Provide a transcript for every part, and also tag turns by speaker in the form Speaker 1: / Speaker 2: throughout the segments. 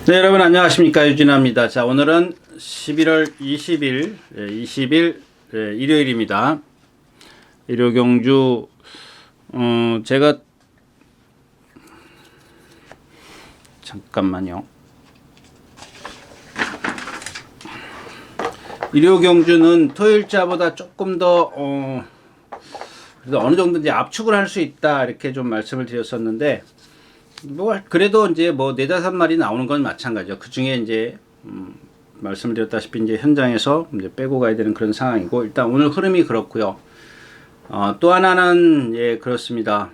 Speaker 1: 네, 여러분 안녕하십니까, 유진아입니다. 자, 오늘은 11월 20일 일요일입니다. 일요경주. 제가 잠깐만요. 일요경주는 토요일자보다 조금 더 그래도 어느 정도 이제 압축을 할 수 있다, 이렇게 좀 말씀을 드렸었는데, 뭐 그래도 이제 뭐 4-5마리 나오는 건 마찬가지죠. 그 중에 이제 말씀을 드렸다시피 이제 현장에서 이제 빼고 가야 되는 그런 상황이고, 일단 오늘 흐름이 그렇고요. 또 하나는 그렇습니다.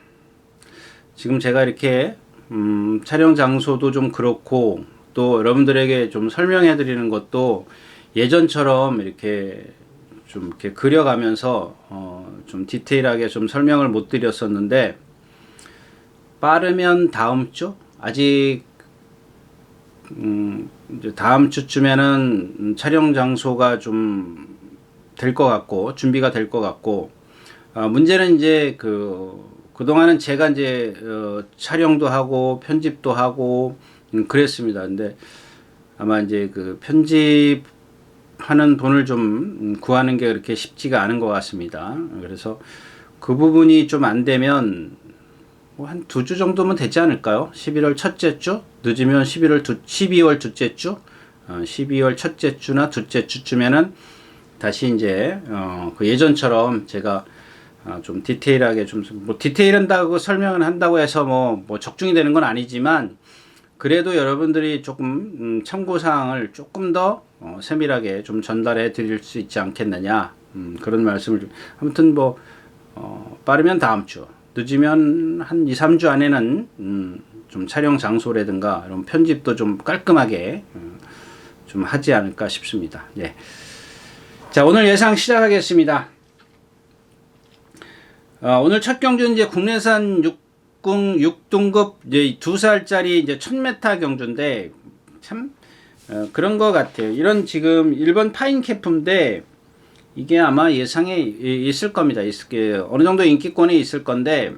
Speaker 1: 지금 제가 이렇게 촬영 장소도 좀 그렇고, 또 여러분들에게 좀 설명해 드리는 것도 예전처럼 이렇게 좀 이렇게 그려가면서 좀 디테일하게 좀 설명을 못 드렸었는데, 빠르면 다음 주, 아직 이제 다음 주쯤에는 촬영 장소가 좀 될 것 같고, 준비가 될 것 같고, 문제는 이제 그동안은 제가 이제 촬영도 하고 편집도 하고 그랬습니다. 근데 아마 이제 그 편집하는 돈을 좀 구하는 게 그렇게 쉽지가 않은 것 같습니다. 그래서 그 부분이 좀 안 되면 한 2주 정도면 되지 않을까요? 11월 첫째 주, 늦으면 12월 둘째 주, 12월 첫째 주나 둘째 주쯤에는 다시 이제 그 예전처럼 제가 좀 디테일하게 뭐 디테일한다고 설명을 한다고 해서 뭐 적중이 되는 건 아니지만, 그래도 여러분들이 조금 참고사항을 조금 더 세밀하게 좀 전달해 드릴 수 있지 않겠느냐, 그런 말씀을 아무튼 빠르면 다음 주, 늦으면 한 2-3주 안에는 좀 촬영 장소라든가 이런 편집도 좀 깔끔하게 좀 하지 않을까 싶습니다. 예. 자, 오늘 예상 시작하겠습니다. 오늘 첫 경주는 이제 국내산 6등급 이제 2살짜리 이제 1000m 경주인데, 참 그런 것 같아요. 이런 지금 일본 파인캐프인데, 이게 아마 예상에 있을 겁니다. 어느 정도 인기권에 있을 건데,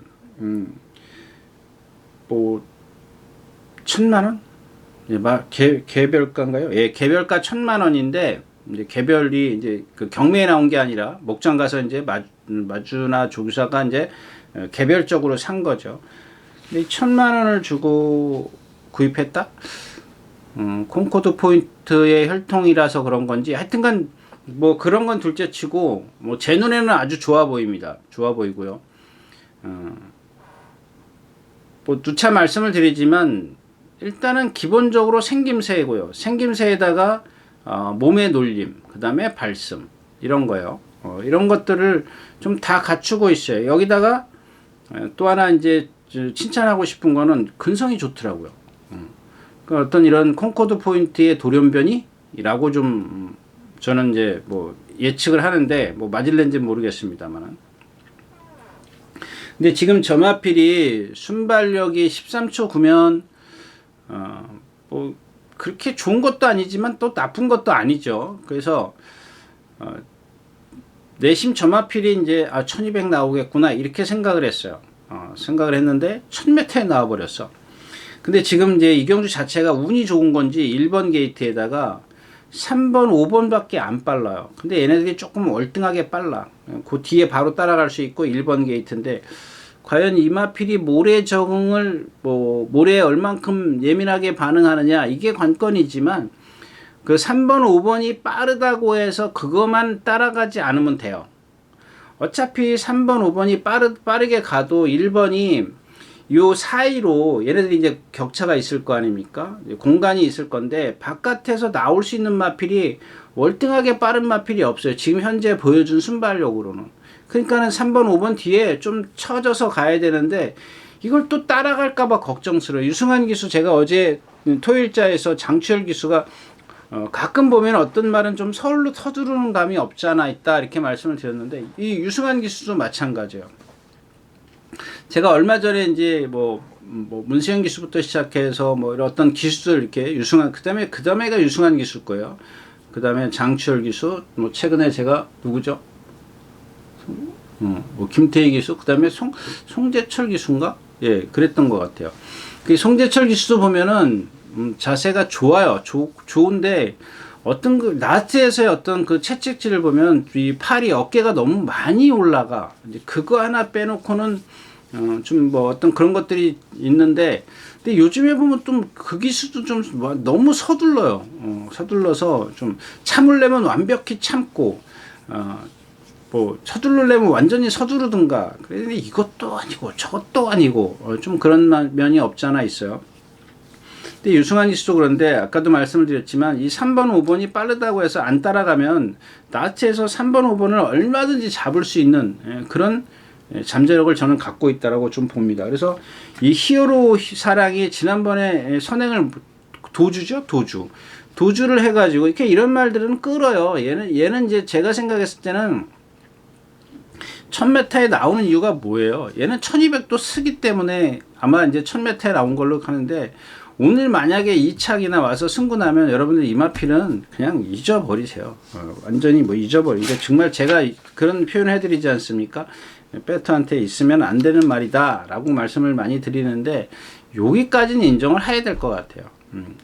Speaker 1: 뭐 1000만원? 개별가인가요? 예, 개별가 1000만원인데, 이제 개별이 이제 그 경매에 나온 게 아니라 목장 가서 이제 마주나 조교사가 이제 개별적으로 산 거죠. 근데 1000만원을 주고 구입했다? 콩코드 포인트의 혈통이라서 그런 건지, 하여튼간 뭐 그런 건 둘째 치고, 뭐 제 눈에는 아주 좋아 보입니다. 좋아 보이고요. 뭐 누차 말씀을 드리지만, 일단은 기본적으로 생김새이고요. 생김새에다가 몸의 놀림, 그 다음에 발씀, 이런 거요. 이런 것들을 좀 다 갖추고 있어요. 여기다가 또 하나 이제 칭찬하고 싶은 거는 근성이 좋더라고요. 그러니까 어떤 이런 콩코드 포인트의 돌연변이라고 좀 저는 이제 뭐 예측을 하는데, 뭐 맞을는지는 모르겠습니다만. 근데 지금 점화필이 순발력이 13초 9면 뭐 그렇게 좋은 것도 아니지만 또 나쁜 것도 아니죠. 그래서 내심 점화필이 이제 1200 나오겠구나, 이렇게 생각을 했어요. 생각을 했는데 1000m에 나와 버렸어. 근데 지금 이제 이경주 자체가 운이 좋은 건지 1번 게이트에다가 3번, 5번밖에 안 빨라요. 근데 얘네들이 조금 월등하게 빨라. 그 뒤에 바로 따라갈 수 있고 1번 게이트인데, 과연 이마필이 모래 적응을, 모래에 얼만큼 예민하게 반응하느냐, 이게 관건이지만, 그 3번, 5번이 빠르다고 해서 그것만 따라가지 않으면 돼요. 어차피 3번, 5번이 빠르게 가도 1번이 요 사이로 얘네들이 이제 격차가 있을 거 아닙니까? 공간이 있을 건데, 바깥에서 나올 수 있는 마필이 월등하게 빠른 마필이 없어요. 지금 현재 보여준 순발력으로는. 그러니까는 3번, 5번 뒤에 좀 쳐져서 가야 되는데, 이걸 또 따라갈까봐 걱정스러워요. 유승환 기수, 제가 어제 토요일자에서 장추열 기수가 가끔 보면 어떤 말은 좀 서울로 터두르는 감이 없잖아 있다, 이렇게 말씀을 드렸는데, 이 유승환 기수도 마찬가지예요. 제가 얼마 전에 이제 뭐 문세영 기수부터 시작해서 뭐 이런 어떤 기수들 이렇게 그 다음에가 유승환 기수일 거예요. 그 다음에 장추열 기수, 뭐 최근에 제가 누구죠? 뭐 김태희 기수, 그 다음에 송재철 기수인가? 예, 그랬던 것 같아요. 그 송재철 기수도 보면은 자세가 좋아요. 좋은데 어떤 그 나트에서의 어떤 그 채찍질을 보면 이 팔이 어깨가 너무 많이 올라가. 이제 그거 하나 빼놓고는 좀 뭐 어떤 그런 것들이 있는데, 근데 요즘에 보면 좀 그 기술도 좀 너무 서둘러요. 서둘러서 좀 참으려면 완벽히 참고, 뭐 서두르려면 완전히 서두르든가. 그런데 이것도 아니고 저것도 아니고 좀 그런 면이 없잖아 있어요. 근데 유승환 기수도 그런데 아까도 말씀을 드렸지만 이 3번, 5번이 빠르다고 해서 안 따라가면 나체에서 3번, 5번을 얼마든지 잡을 수 있는 그런 잠재력을 저는 갖고 있다라고 좀 봅니다. 그래서 이 히어로 사랑이 지난번에 선행을 도주를 해가지고 이렇게 이런 말들은 끌어요. 얘는 이제 제가 생각했을 때는 1000m에 나오는 이유가 뭐예요? 얘는 1200도 쓰기 때문에 아마 이제 1000m에 나온 걸로 하는데, 오늘 만약에 2착이나 와서 승부 나면 여러분들 이마필은 그냥 잊어버리세요. 완전히 뭐 잊어버리고, 정말 제가 그런 표현을 해드리지 않습니까? 배터한테 있으면 안 되는 말이다 라고 말씀을 많이 드리는데, 여기까지는 인정을 해야 될 것 같아요.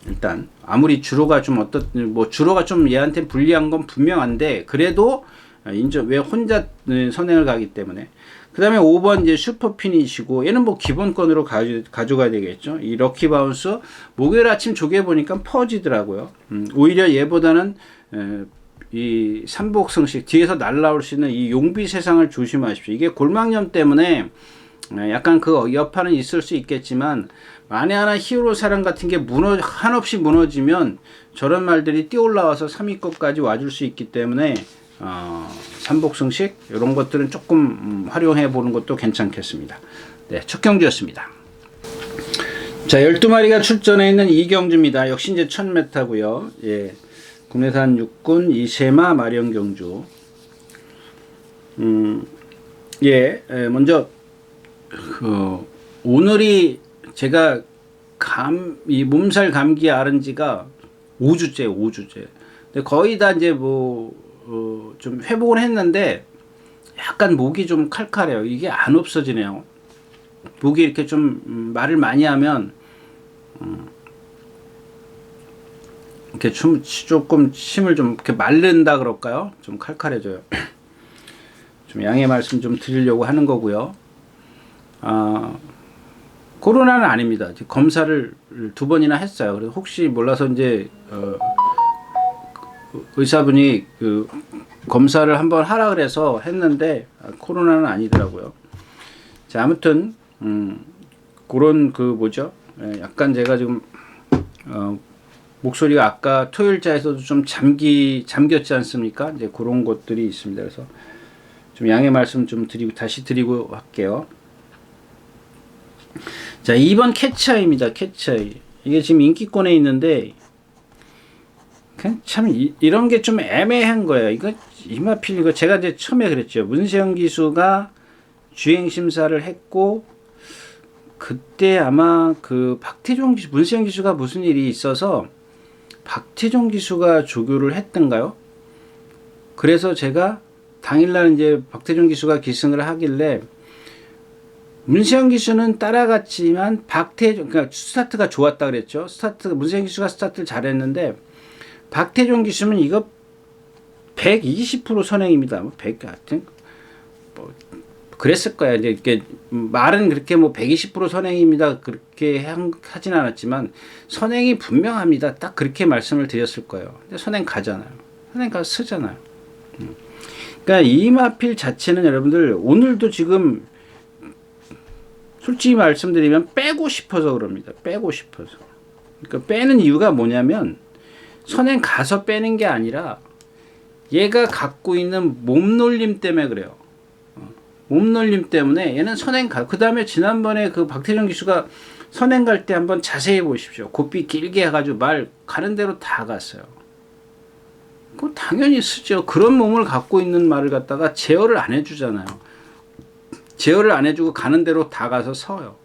Speaker 1: 일단 아무리 주로가 좀 주로가 좀 얘한테 불리한 건 분명한데, 그래도 왜 혼자 선행을 가기 때문에. 그 다음에 5번 이제 슈퍼핀이시고, 얘는 뭐 기본권으로 가져가야 되겠죠. 이 럭키 바운스, 목요일 아침 조개 보니까 퍼지더라고요. 오히려 얘보다는 이 삼복승식 뒤에서 날라올 수 있는 이 용비 세상을 조심하십시오. 이게 골망염 때문에 약간 그 여파는 있을 수 있겠지만, 만에 하나 히어로 사랑 같은 게 한없이 무너지면 저런 말들이 뛰어올라와서 3위권까지 와줄 수 있기 때문에 삼복승식 이런 것들은 조금 활용해 보는 것도 괜찮겠습니다. 네, 첫 경주였습니다. 자, 12마리가 출전해 있는 이 경주입니다. 역시 이제 1000m고요. 예. 국내산 육군 이세마 마령 경주. 먼저 오늘이 제가 이 몸살 감기 앓은 지가 5주째. 근데 거의 다 이제 좀 회복을 했는데, 약간 목이 좀 칼칼해요. 이게 안 없어지네요. 목이 이렇게 좀 말을 많이 하면 이렇게 조금 침을 좀 이렇게 마른다 그럴까요? 좀 칼칼해져요. 좀 양해 말씀 좀 드리려고 하는 거고요. 코로나는 아닙니다. 검사를 2번이나 했어요. 그래서 혹시 몰라서 이제 의사분이 그 검사를 한번 하라 그래서 했는데 코로나는 아니더라고요. 자, 아무튼 그런 약간 제가 지금 목소리가 아까 토요일자에서도 좀 잠겼지 않습니까? 이제 그런 것들이 있습니다. 그래서 좀 양해 말씀 좀 다시 드리고 할게요. 자, 2번 캐치아이입니다. 캐치아이. 이게 지금 인기권에 있는데, 참 이런 게 좀 애매한 거예요. 이거 제가 이제 처음에 그랬죠. 문세영 기수가 주행 심사를 했고, 그때 아마 그 문세영 기수가 무슨 일이 있어서 박태종 기수가 조교를 했던가요? 그래서 제가 당일날 이제 박태종 기수가 기승을 하길래, 문세영 기수는 따라갔지만 그러니까 스타트가 좋았다 그랬죠. 문세영 기수가 스타트를 잘했는데, 박태종 기수는 이거 120% 선행입니다. 100 같은 그랬을 거야. 이제 이렇게 말은 그렇게 120% 선행입니다. 그렇게 하진 않았지만 선행이 분명합니다. 딱 그렇게 말씀을 드렸을 거예요. 근데 선행 가잖아요. 선행 가서 쓰잖아요. 그러니까 이마필 자체는 여러분들 오늘도 지금 솔직히 말씀드리면 빼고 싶어서 그럽니다. 빼고 싶어서. 그러니까 빼는 이유가 뭐냐면, 선행 가서 빼는 게 아니라 얘가 갖고 있는 몸놀림 때문에 그래요. 몸놀림 때문에 얘는 선행 그 다음에 지난번에 그 박태정 기수가 선행 갈 때 한번 자세히 보십시오. 고삐 길게 해가지고 말 가는 대로 다 갔어요. 그거 당연히 쓰죠. 그런 몸을 갖고 있는 말을 갖다가 제어를 안 해주잖아요. 제어를 안 해주고 가는 대로 다 가서 서요.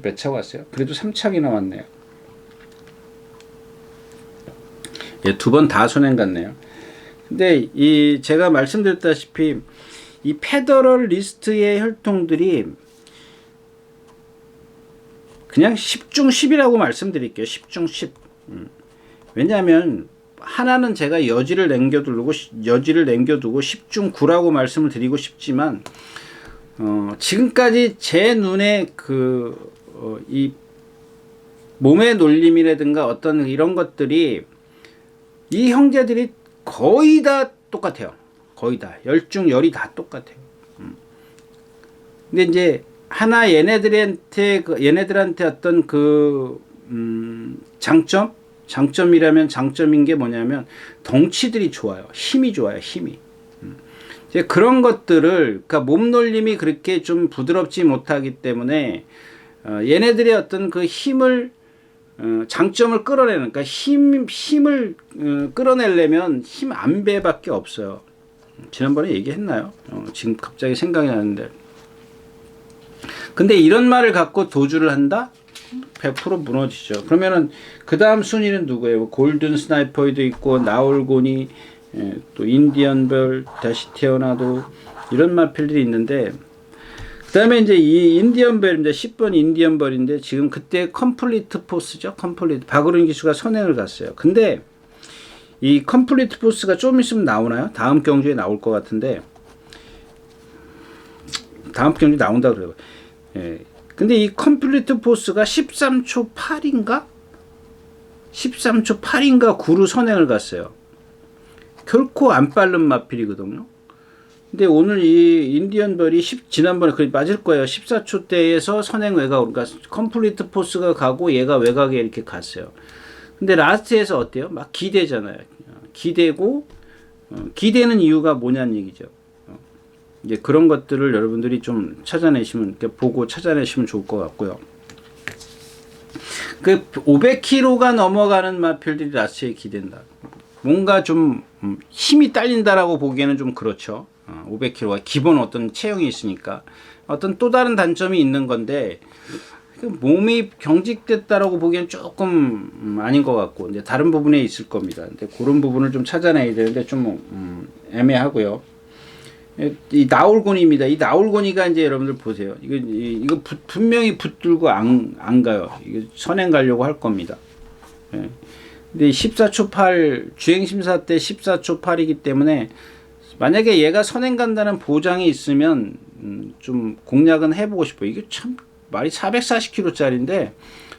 Speaker 1: 몇 차 왔어요? 그래도 3착이나 왔네요. 예, 2번 다 선행 갔네요. 근데 제가 말씀드렸다시피 이 페더럴 리스트의 혈통들이 그냥 10중 10이라고 말씀드릴게요. 10중 10. 왜냐하면 하나는 제가 여지를 남겨두고 10중 9라고 말씀을 드리고 싶지만 지금까지 제 눈에 이 몸의 놀림이라든가 어떤 이런 것들이 이 형제들이 거의 다 똑같아요. 거의 다 10중 10이 다 똑같아요. 근데 이제 하나 얘네들한테 어떤 장점이라면 장점인 게 뭐냐면 덩치들이 좋아요. 힘이 좋아요. 힘이. 이제 그런 것들을 그러니까 몸놀림이 그렇게 좀 부드럽지 못하기 때문에 얘네들의 어떤 그 힘을 장점을 끌어내는 그러니까 힘을 끌어내려면 힘 안배밖에 없어요. 지난번에 얘기했나요? 지금 갑자기 생각이 나는데. 근데 이런 말을 갖고 도주를 한다? 100% 무너지죠. 그러면은 그 다음 순위는 누구예요? 골든 스나이퍼도 있고 나올고니 또 인디언별 다시 태어나도 이런 마필들이 있는데 그 다음에 이제 이 인디언별인데 10번 인디언별인데 지금 그때 컴플리트 포스죠. 컴플리트 박으론 기수가 선행을 갔어요. 근데 이 컴플리트 포스가 좀 있으면 나오나요? 다음 경주에 나올 것 같은데 다음 경주에 나온다 그래요. 예. 근데 이 컴플리트 포스가 13초 8인가? 13초 8인가 9로 선행을 갔어요. 결코 안 빠른 마필이거든요. 근데 오늘 이 인디언별이 지난번에 거의 맞을 거예요. 14초대에서 선행 외곽, 그러니까 컴플리트 포스가 가고 얘가 외곽에 이렇게 갔어요. 근데 라스트에서 어때요? 막 기대잖아요. 기대고, 기대는 이유가 뭐냐는 얘기죠. 이제 그런 것들을 여러분들이 좀 찾아내시면, 이렇게 보고 찾아내시면 좋을 것 같고요. 그 500kg가 넘어가는 마필들이 라스트에 기댄다. 뭔가 좀 힘이 딸린다라고 보기에는 좀 그렇죠. 500kg가 기본 어떤 체형이 있으니까 어떤 또 다른 단점이 있는 건데 몸이 경직됐다라고 보기엔 조금 아닌 것 같고 이제 다른 부분에 있을 겁니다. 근데 그런 부분을 좀 찾아내야 되는데 좀 애매하고요. 이 나올고니입니다. 이 나올고니가 이제 여러분들 보세요. 이거 분명히 붙들고 안 가요. 이거 선행 가려고 할 겁니다. 예. 근데 14초 8 주행심사 때 14초 8이기 때문에 만약에 얘가 선행 간다는 보장이 있으면 좀 공략은 해보고 싶어요. 이게 참 말이 440kg짜리인데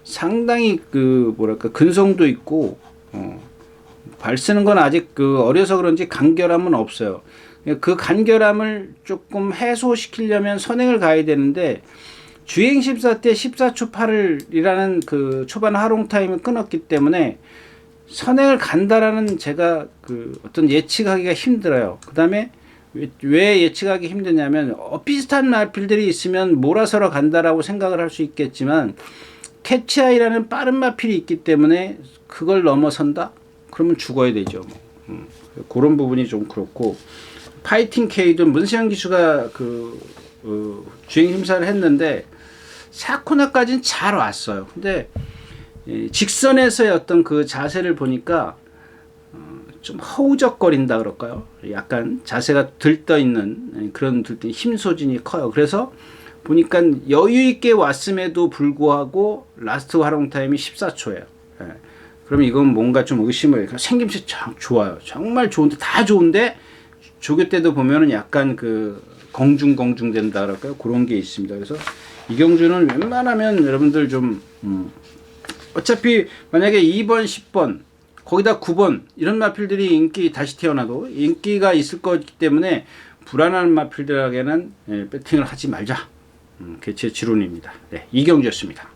Speaker 1: 상당히 뭐랄까 근성도 있고 발 쓰는 건 아직 어려서 그런지 간결함은 없어요. 그 간결함을 조금 해소시키려면 선행을 가야 되는데 주행심사 때 14초 8이라는 초반 하롱 타임을 끊었기 때문에 선행을 간다라는 제가 어떤 예측하기가 힘들어요. 그 다음에 왜 예측하기 힘드냐면 비슷한 마필들이 있으면 몰아서러 간다라고 생각을 할 수 있겠지만 캐치아이라는 빠른 마필이 있기 때문에 그걸 넘어선다? 그러면 죽어야 되죠. 그런 부분이 좀 그렇고 파이팅 K도 문세영 기수가 주행 심사를 했는데 4코너까지는 잘 왔어요. 근데 직선에서의 어떤 자세를 보니까 좀 허우적거린다 그럴까요? 약간 자세가 들떠 있는 그런 힘 소진이 커요. 그래서 보니까 여유 있게 왔음에도 불구하고 라스트 활용 타임이 14초예요. 예. 그러면 이건 뭔가 좀 의심을 생김새 참 좋아요. 정말 좋은데 다 좋은데 조교 때도 보면은 약간 공중 된다 그럴까요? 그런 게 있습니다. 그래서 이경주는 웬만하면 여러분들 좀 어차피 만약에 2번, 10번, 거기다 9번 이런 마필들이 인기 다시 태어나도 인기가 있을 거기 때문에 불안한 마필들에게는 배팅을 하지 말자. 그게 제 지론입니다. 네, 이경주였습니다.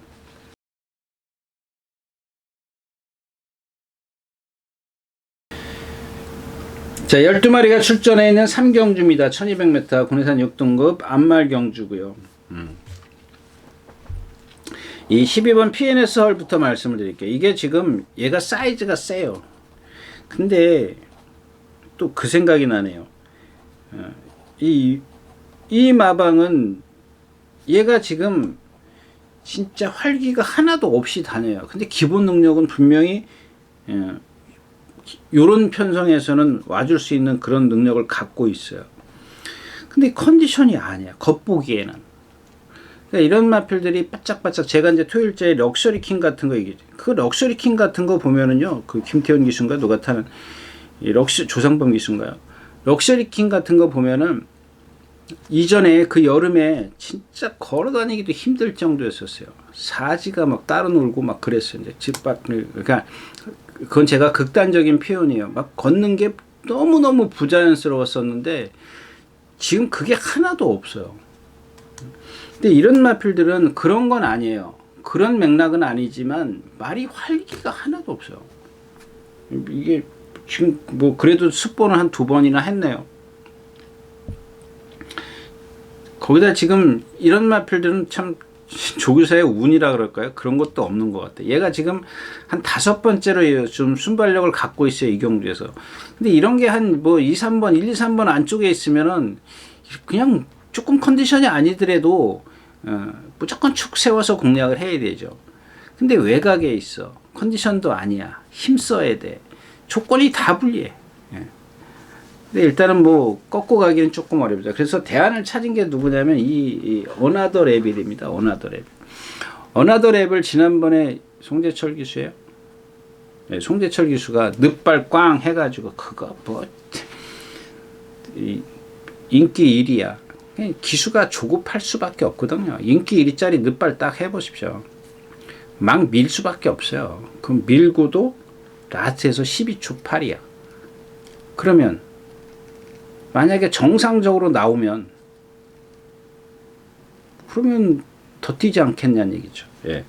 Speaker 1: 자, 12마리가 출전해 있는 3경주입니다. 1200m 군해산 6등급 안말경주고요. 이 12번 PNS 헐부터 말씀을 드릴게요. 이게 지금 얘가 사이즈가 세요. 근데 또 그 생각이 나네요. 이 마방은 얘가 지금 진짜 활기가 하나도 없이 다녀요. 근데 기본 능력은 분명히 요런 편성에서는 와줄 수 있는 그런 능력을 갖고 있어요. 근데 컨디션이 아니야. 겉보기에는. 그러니까 이런 마필들이 바짝바짝 제가 이제 토요일째 럭셔리 킹 같은 거 얘기죠. 그 럭셔리 킹 같은 거 보면은요, 그 김태훈 기수인가 누가 타는 이 조상범 기수인가요? 럭셔리 킹 같은 거 보면은 이전에 그 여름에 진짜 걸어 다니기도 힘들 정도였었어요. 사지가 막 따로 놀고 막 그랬어요. 이제 집 밖을, 그러니까 그건 제가 극단적인 표현이에요. 막 걷는 게 너무너무 부자연스러웠었는데 지금 그게 하나도 없어요. 근데 이런 마필들은 그런 건 아니에요. 그런 맥락은 아니지만 말이 활기가 하나도 없어요. 이게 지금 뭐 그래도 습본을 한 2번이나 했네요. 거기다 지금 이런 마필들은 참 조교사의 운이라 그럴까요? 그런 것도 없는 것 같아요. 얘가 지금 한 5번째로 좀 순발력을 갖고 있어요, 이경주에서. 근데 이런 게 한 뭐 2, 3번, 1, 2, 3번 안쪽에 있으면은 그냥 조금 컨디션이 아니더라도 무조건 축 세워서 공략을 해야 되죠. 근데 외곽에 있어. 컨디션도 아니야. 힘써야 돼. 조건이 다 불리해. 근데 일단은 뭐 꺾고 가기는 조금 어렵죠. 그래서 대안을 찾은 게 누구냐면 이 어나더 레빌입니다. 어나더 레빌. 어나더 레빌 지난번에 송재철 기수예요. 네, 송재철 기수가 늪발 꽝 해가지고 그거 뭐 인기 1위야. 기수가 조급할 수밖에 없거든요. 인기 1위짜리 늪발 딱 해보십시오. 막 밀 수밖에 없어요. 그럼 밀고도 라스트에서 12초 8이야. 그러면 만약에 정상적으로 나오면 그러면 더 뛰지 않겠냐는 얘기죠. 예.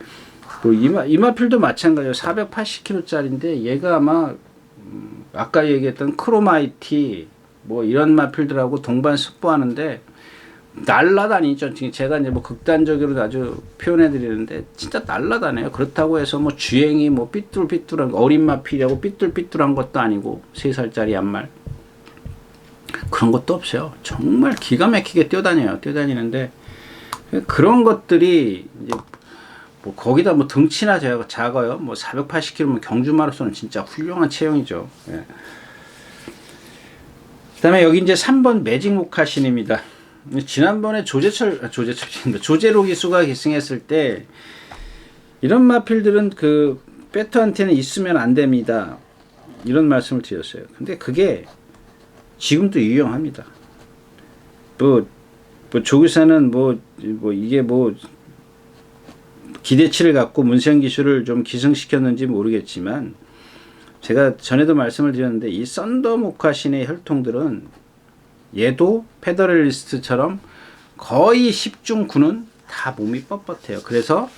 Speaker 1: 뭐 이마필도 마찬가지예요. 480kg짜리인데 얘가 아마 아까 얘기했던 크로마이티 뭐 이런 마필들하고 동반 습보하는데 날라다니죠. 제가 이제 뭐 극단적으로 아주 표현해 드리는데 진짜 날라다녀요. 그렇다고 해서 뭐 주행이 뭐 삐뚤삐뚤한 어린 마필이라고 삐뚤삐뚤한 것도 아니고 3살짜리 양말 그런 것도 없어요. 정말 기가 막히게 뛰어다녀요. 뛰어다니는데 그런 것들이 이제 뭐 거기다 뭐 등치나 작아요. 뭐 480kg면 경주 마라톤은 진짜 훌륭한 체형이죠. 예. 그다음에 여기 이제 3번 매직 모카신입니다. 지난번에 조재로 기수가 기승했을 때 이런 마필들은 그 배터한테는 있으면 안 됩니다. 이런 말씀을 드렸어요. 근데 그게 지금도 유용합니다. 뭐 조교사는 이게 뭐 기대치를 갖고 문세영 기수를 좀 기승시켰는지 모르겠지만 제가 전에도 말씀을 드렸는데 이 썬더 모카신의 혈통들은 얘도 페더럴리스트처럼 거의 10중 9는 다 몸이 뻣뻣해요. 그래서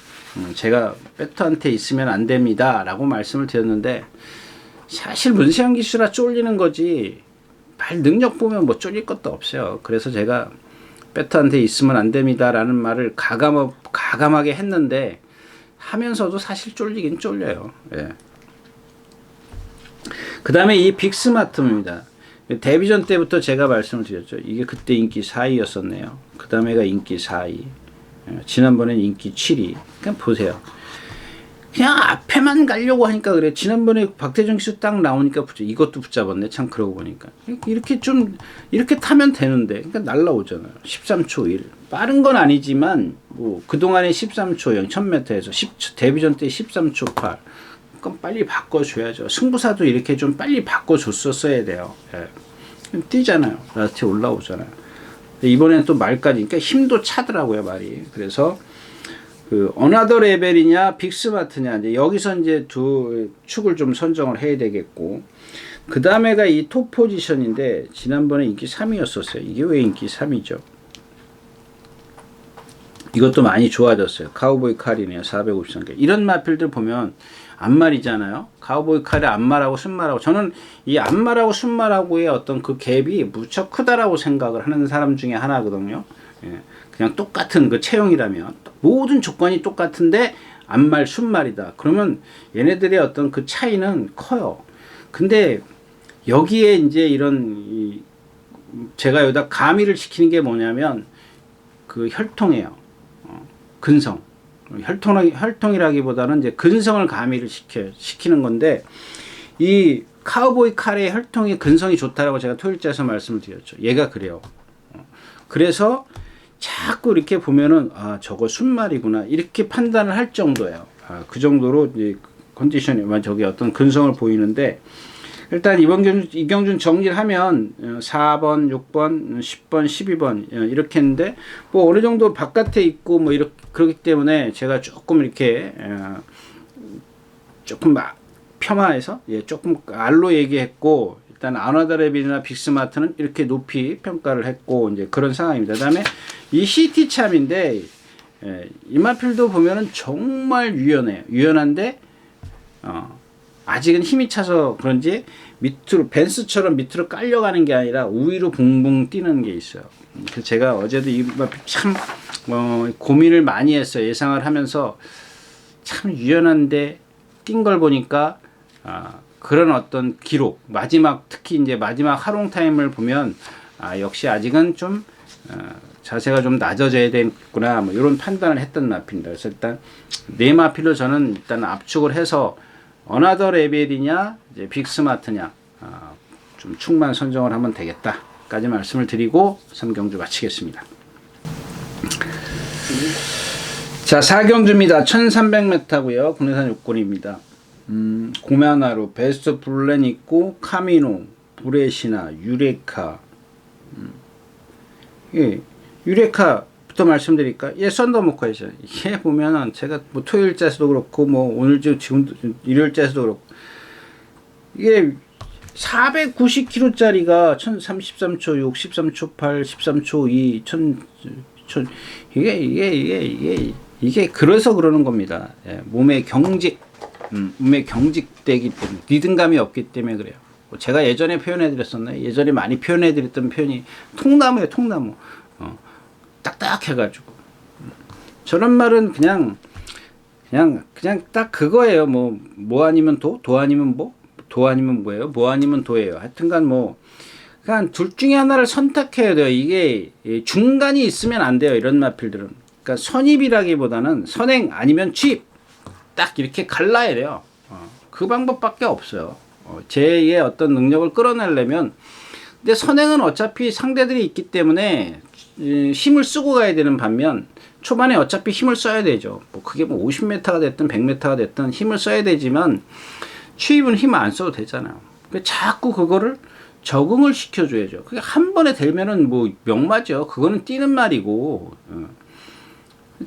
Speaker 1: 제가 배터한테 있으면 안 됩니다 라고 말씀을 드렸는데 사실 문세영 기수라 쫄리는 거지 말 능력 보면 뭐 쫄릴 것도 없어요. 그래서 제가 배터한테 있으면 안 됩니다 라는 말을 가감하게 했는데 하면서도 사실 쫄리긴 쫄려요. 예. 그 다음에 이 빅스마트입니다. 데뷔전 때부터 제가 말씀을 드렸죠. 이게 그때 인기 4위였었네요. 그 다음에가 인기 4위. 지난번엔 인기 7위. 그냥 보세요. 그냥 앞에만 가려고 하니까 그래. 지난번에 박태정 기수 딱 나오니까 이것도 붙잡았네. 참 그러고 보니까. 이렇게 타면 되는데. 그러니까 날라오잖아요. 13초 1. 빠른 건 아니지만, 뭐, 그동안에 13초 0, 1000m에서 데뷔전 때 13초 8. 그럼 빨리 바꿔줘야죠. 승부사도 이렇게 좀 빨리 바꿔줬었어야 돼요. 예. 뛰잖아요. 라스트에 올라오잖아요. 이번에는 또 말까지, 그러니까 힘도 차더라고요, 말이. 그래서, 어나더 레벨이냐, 빅스마트냐, 이제 여기서 이제 두 축을 좀 선정을 해야 되겠고, 그 다음에가 이 톱 포지션인데, 지난번에 인기 3위였었어요. 이게 왜 인기 3위죠? 이것도 많이 좋아졌어요. 카우보이 칼이네요. 453개. 이런 마필들 보면, 앞말이잖아요. 카우보이 칼의 앞말하고 순말하고. 저는 이 앞말하고 순말하고의 어떤 그 갭이 무척 크다라고 생각을 하는 사람 중에 하나거든요. 예. 그냥 똑같은 그 체형이라면 모든 조건이 똑같은데 앞말 순말이다. 그러면 얘네들의 어떤 그 차이는 커요. 근데 여기에 이제 이런 제가 여기다 가미를 시키는 게 뭐냐면 그 혈통이에요. 근성. 혈통이라기보다는 이제 근성을 가미를 시키는 건데 이 카우보이 칼의 혈통이 근성이 좋다라고 제가 토요일째에서 말씀을 드렸죠. 얘가 그래요. 그래서 자꾸 이렇게 보면은 아 저거 순말이구나 이렇게 판단을 할 정도예요. 그 정도로 이제 컨디션이 저기 어떤 근성을 보이는데 일단 이경준 정리를 하면 4번, 6번, 10번, 12번 이렇게 했는데 뭐 어느 정도 바깥에 있고 뭐 이렇게 그렇기 때문에 제가 조금 이렇게 조금 폄하해서 조금 알로 얘기했고 일단 아나다레빌이나 빅스마트는 이렇게 높이 평가를 했고 이제 그런 상황입니다. 그다음에 이 CT 참인데 이마필도 보면은 정말 유연해요. 유연한데 아직은 힘이 차서 그런지 밑으로 벤스처럼 밑으로 깔려가는 게 아니라 우위로 붕붕 뛰는 게 있어요. 그래서 제가 어제도 이마필 참 고민을 많이 했어요. 예상을 하면서 참 유연한데 뛴 걸 보니까 그런 어떤 기록 마지막 특히 이제 마지막 하롱 타임을 보면 역시 아직은 좀 자세가 좀 낮아져야 되겠구나 뭐 이런 판단을 했던 마필입니다. 그래서 일단 네 마필로 저는 일단 압축을 해서 어나더 레벨이냐 이제 빅스마트냐 좀 축만 선정을 하면 되겠다까지 말씀을 드리고 3경주 마치겠습니다. 자 4경주입니다. 1300m고요. 국내산 요건입니다. 고메아나루, 베스트 블렌 있고 카미노, 브레시나, 유레카. 유레카부터 말씀드릴까? 썬더모커이죠. 이게 보면은 제가 뭐 토요일자에서도 그렇고 뭐 오늘 지금 일요일자에서도 그렇고 이게 490kg짜리가 1033초 6, 13초 8, 13초 2, 1000 이게 그래서 그러는 겁니다. 몸의 경직되기 때문에 리듬감이 없기 때문에 그래요. 제가 예전에 표현해드렸었나요? 예전에 많이 표현해드렸던 표현이 통나무예요, 통나무. 딱딱해가지고. 저런 말은 그냥 딱 그거예요. 뭐 아니면 도 아니면 뭐? 도 아니면 뭐예요? 뭐 아니면 도예요. 하여튼간 그러니까 둘 중에 하나를 선택해야 돼요. 이게 중간이 있으면 안 돼요. 이런 마필들은. 그러니까 선입이라기보다는 선행 아니면 취입. 딱 이렇게 갈라야 돼요. 그 방법밖에 없어요. 제의 어떤 능력을 끌어내려면 근데 선행은 어차피 상대들이 있기 때문에 힘을 쓰고 가야 되는 반면 초반에 어차피 힘을 써야 되죠. 그게 50m가 됐든 100m가 됐든 힘을 써야 되지만 취입은 힘 안 써도 되잖아요. 자꾸 그거를 적응을 시켜줘야죠. 그게 한 번에 되면은 명마죠. 그거는 뛰는 말이고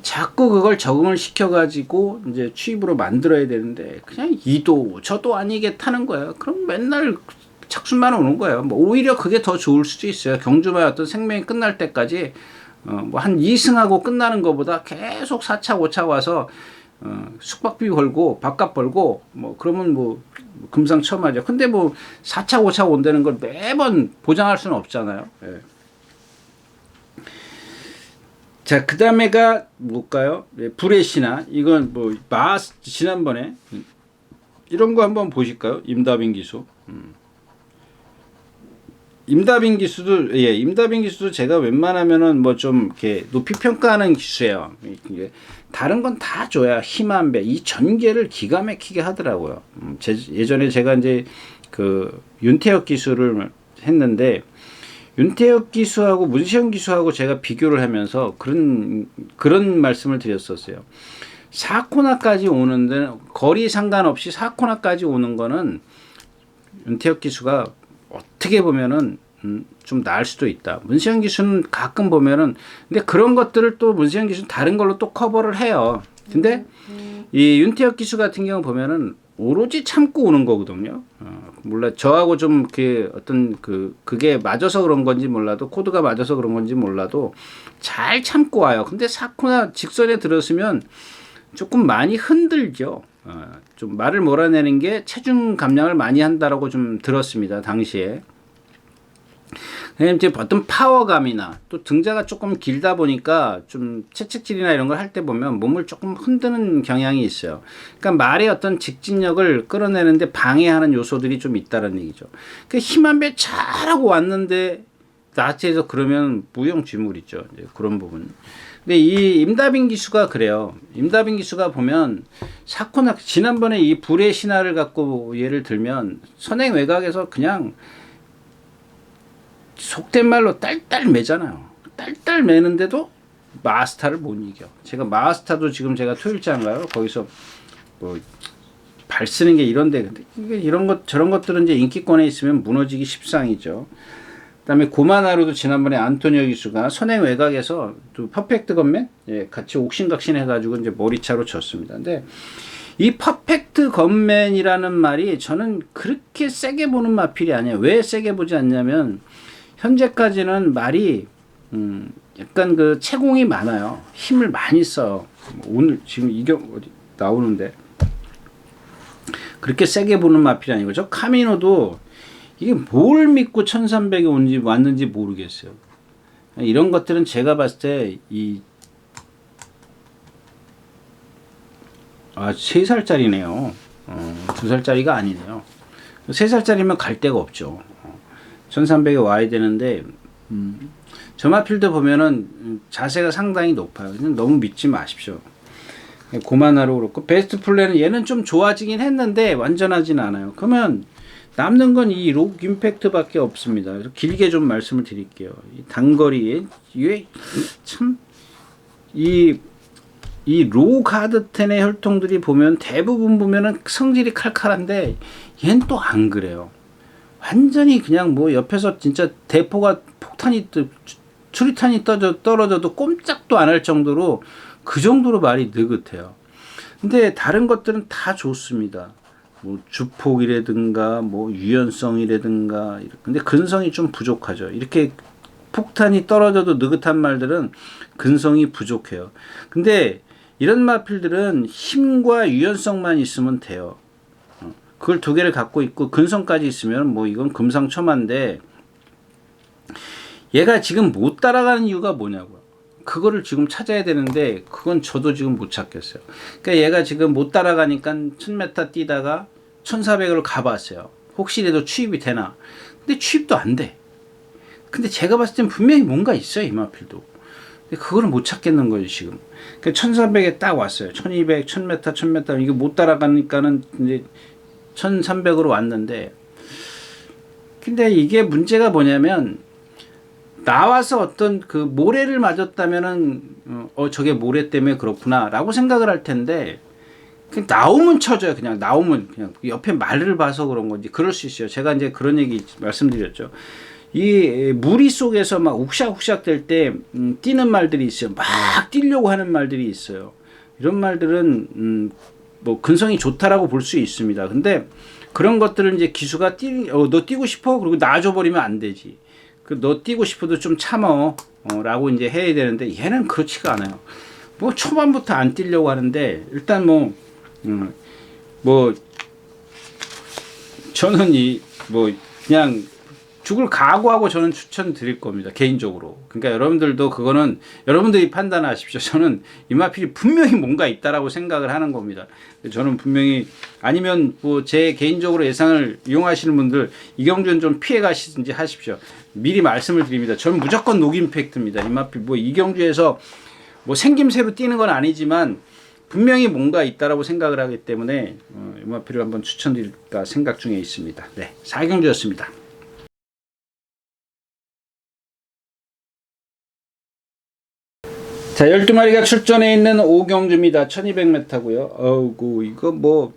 Speaker 1: 자꾸 그걸 적응을 시켜가지고 이제 취입으로 만들어야 되는데 그냥 이도 저도 아니게 타는 거예요. 그럼 맨날 착순만 오는 거예요. 오히려 그게 더 좋을 수도 있어요. 경주마의 어떤 생명이 끝날 때까지 한 2승하고 끝나는 것보다 계속 4차 5차 와서 숙박비 벌고 밥값 벌고 그러면 금상첨화죠. 근데 4차 5차 온다는 걸 매번 보장할 수는 없잖아요. 예. 자, 그 다음에가 뭘까요? 브레시나, 이건 지난번에, 이런 거 한번 보실까요? 임다빈 기수. 임다빈 기수도 제가 웬만하면은 좀 이렇게 높이 평가하는 기수예요. 다른 건 다 줘야 힘한 배, 이 전개를 기가 막히게 하더라고요. 예전에 제가 이제 윤태혁 기수를 했는데, 윤태혁 기수하고 문시영 기수하고 제가 비교를 하면서 그런 말씀을 드렸었어요. 4코너까지 오는 데는 거리 상관없이 4코너까지 오는 거는 윤태혁 기수가 어떻게 보면은 좀 나을 수도 있다. 문시영 기수는 가끔 보면은 근데 그런 것들을 또 문시영 기수는 다른 걸로 또 커버를 해요. 근데 이 윤태혁 기수 같은 경우 보면은 오로지 참고 오는 거거든요. 몰라 저하고 좀 그게 맞아서 그런 건지 몰라도 코드가 맞아서 그런 건지 몰라도 잘 참고 와요. 근데 4코너 직선에 들었으면 조금 많이 흔들죠. 좀 말을 몰아내는 게 체중 감량을 많이 한다라고 좀 들었습니다. 당시에. 이제 어떤 파워감이나 또 등자가 조금 길다 보니까 좀 채찍질이나 이런 걸 할 때 보면 몸을 조금 흔드는 경향이 있어요. 그러니까 말의 어떤 직진력을 끌어내는데 방해하는 요소들이 좀 있다는 얘기죠. 그 힘한 배 잘하고 왔는데 나체에서 그러면 무용지물이죠. 그런 부분. 근데 이 임다빈 기수가 그래요. 임다빈 기수가 보면 사코나 지난번에 이 불의 신화를 갖고 예를 들면 선행 외곽에서 그냥 속된 말로 딸딸 매잖아요. 딸딸 매는데도 마스타를 못 이겨. 제가 마스타도 지금 제가 토요일자인가요? 거기서 뭐 발 쓰는 게 이런데, 근데 이게 이런 것 저런 것들은 이제 인기권에 있으면 무너지기 십상이죠. 그다음에 고마나루도 지난번에 안토니오 기수가 선행 외곽에서 또 퍼펙트 건맨 예, 같이 옥신각신 해가지고 이제 머리차로 졌습니다. 근데 이 퍼펙트 건맨이라는 말이 저는 그렇게 세게 보는 마필이 아니에요. 왜 세게 보지 않냐면 현재까지는 말이 약간 그 채공이 많아요. 힘을 많이 써요. 오늘 지금 이경 어디 나오는데 그렇게 세게 보는 마필이 아니고 저 카미노도 이게 뭘 믿고 1300이 왔는지 모르겠어요. 이런 것들은 제가 봤을 때 아, 3살짜리네요. 2살짜리가 아니네요. 3살짜리면 갈 데가 없죠. 1300에 와야 되는데, 저 마필드 보면은 자세가 상당히 높아요. 너무 믿지 마십시오. 고만하로 그렇고, 베스트 플레이는 얘는 좀 좋아지긴 했는데, 완전하진 않아요. 그러면 남는 건 이 록 임팩트 밖에 없습니다. 그래서 길게 좀 말씀을 드릴게요. 이 단거리에, 이게 참, 이 로우 가드 10의 혈통들이 보면 대부분 보면은 성질이 칼칼한데 얘는 또 안 그래요. 완전히 그냥 뭐 옆에서 진짜 대포가 폭탄이 수리탄이 떨어져도 꼼짝도 안 할 정도로 그 정도로 말이 느긋해요. 근데 다른 것들은 다 좋습니다. 뭐 주폭이라든가 뭐 유연성이라든가 근데 근성이 좀 부족하죠. 이렇게 폭탄이 떨어져도 느긋한 말들은 근성이 부족해요. 근데 이런 마필들은 힘과 유연성만 있으면 돼요. 그걸 두 개를 갖고 있고 근성까지 있으면 뭐 이건 금상첨화인데 얘가 지금 못 따라가는 이유가 뭐냐고요. 그거를 지금 찾아야 되는데 그건 저도 지금 못 찾겠어요. 그러니까 얘가 지금 못 따라가니까 1000m 뛰다가 1400을 가봤어요. 혹시라도 취입이 되나. 근데 취입도 안 돼. 근데 제가 봤을 땐 분명히 뭔가 있어요. 이 마필도. 근데 그거를 못 찾겠는 거죠 지금. 그 1400에 딱 왔어요. 1200, 1000m, 1000m 이게 못 따라가니까는 이제 1300으로 왔는데 근데 이게 문제가 뭐냐면 나와서 어떤 그 모래를 맞았다면은 저게 모래 때문에 그렇구나 라고 생각을 할 텐데 그냥 나오면 쳐져요. 그냥 나오면 그냥 옆에 말을 봐서 그런 건지 그럴 수 있어요. 제가 이제 그런 얘기 말씀드렸죠. 이 무리 속에서 막 욱샥욱샥 될 때 뛰는 말들이 있어요. 막 뛰려고 하는 말들이 있어요. 이런 말들은 뭐 근성이 좋다라고 볼 수 있습니다. 근데 그런 것들을 이제 기수가 너 뛰고 싶어? 그리고 놔줘 버리면 안 되지. 너 뛰고 싶어도 좀 참어. 라고 이제 해야 되는데 얘는 그렇지가 않아요. 뭐 초반부터 안 뛰려고 하는데 일단 뭐 저는 뭐 그냥 죽을 각오하고 저는 추천드릴 겁니다. 개인적으로. 그러니까 여러분들도 그거는 여러분들이 판단하십시오. 저는 이 마필이 분명히 뭔가 있다라고 생각을 하는 겁니다. 저는 분명히 아니면 뭐 제 개인적으로 예상을 이용하시는 분들 이경주는 좀 피해 가시든지 하십시오. 미리 말씀을 드립니다. 저는 무조건 녹 임팩트입니다. 이 마필 뭐 이경주에서 뭐 생김새로 뛰는 건 아니지만 분명히 뭔가 있다라고 생각을 하기 때문에 이 마필을 한번 추천드릴까 생각 중에 있습니다. 네, 사경주였습니다. 자, 12마리가 출전해 있는 오경주입니다. 1200m고요. 어우구, 이거 뭐,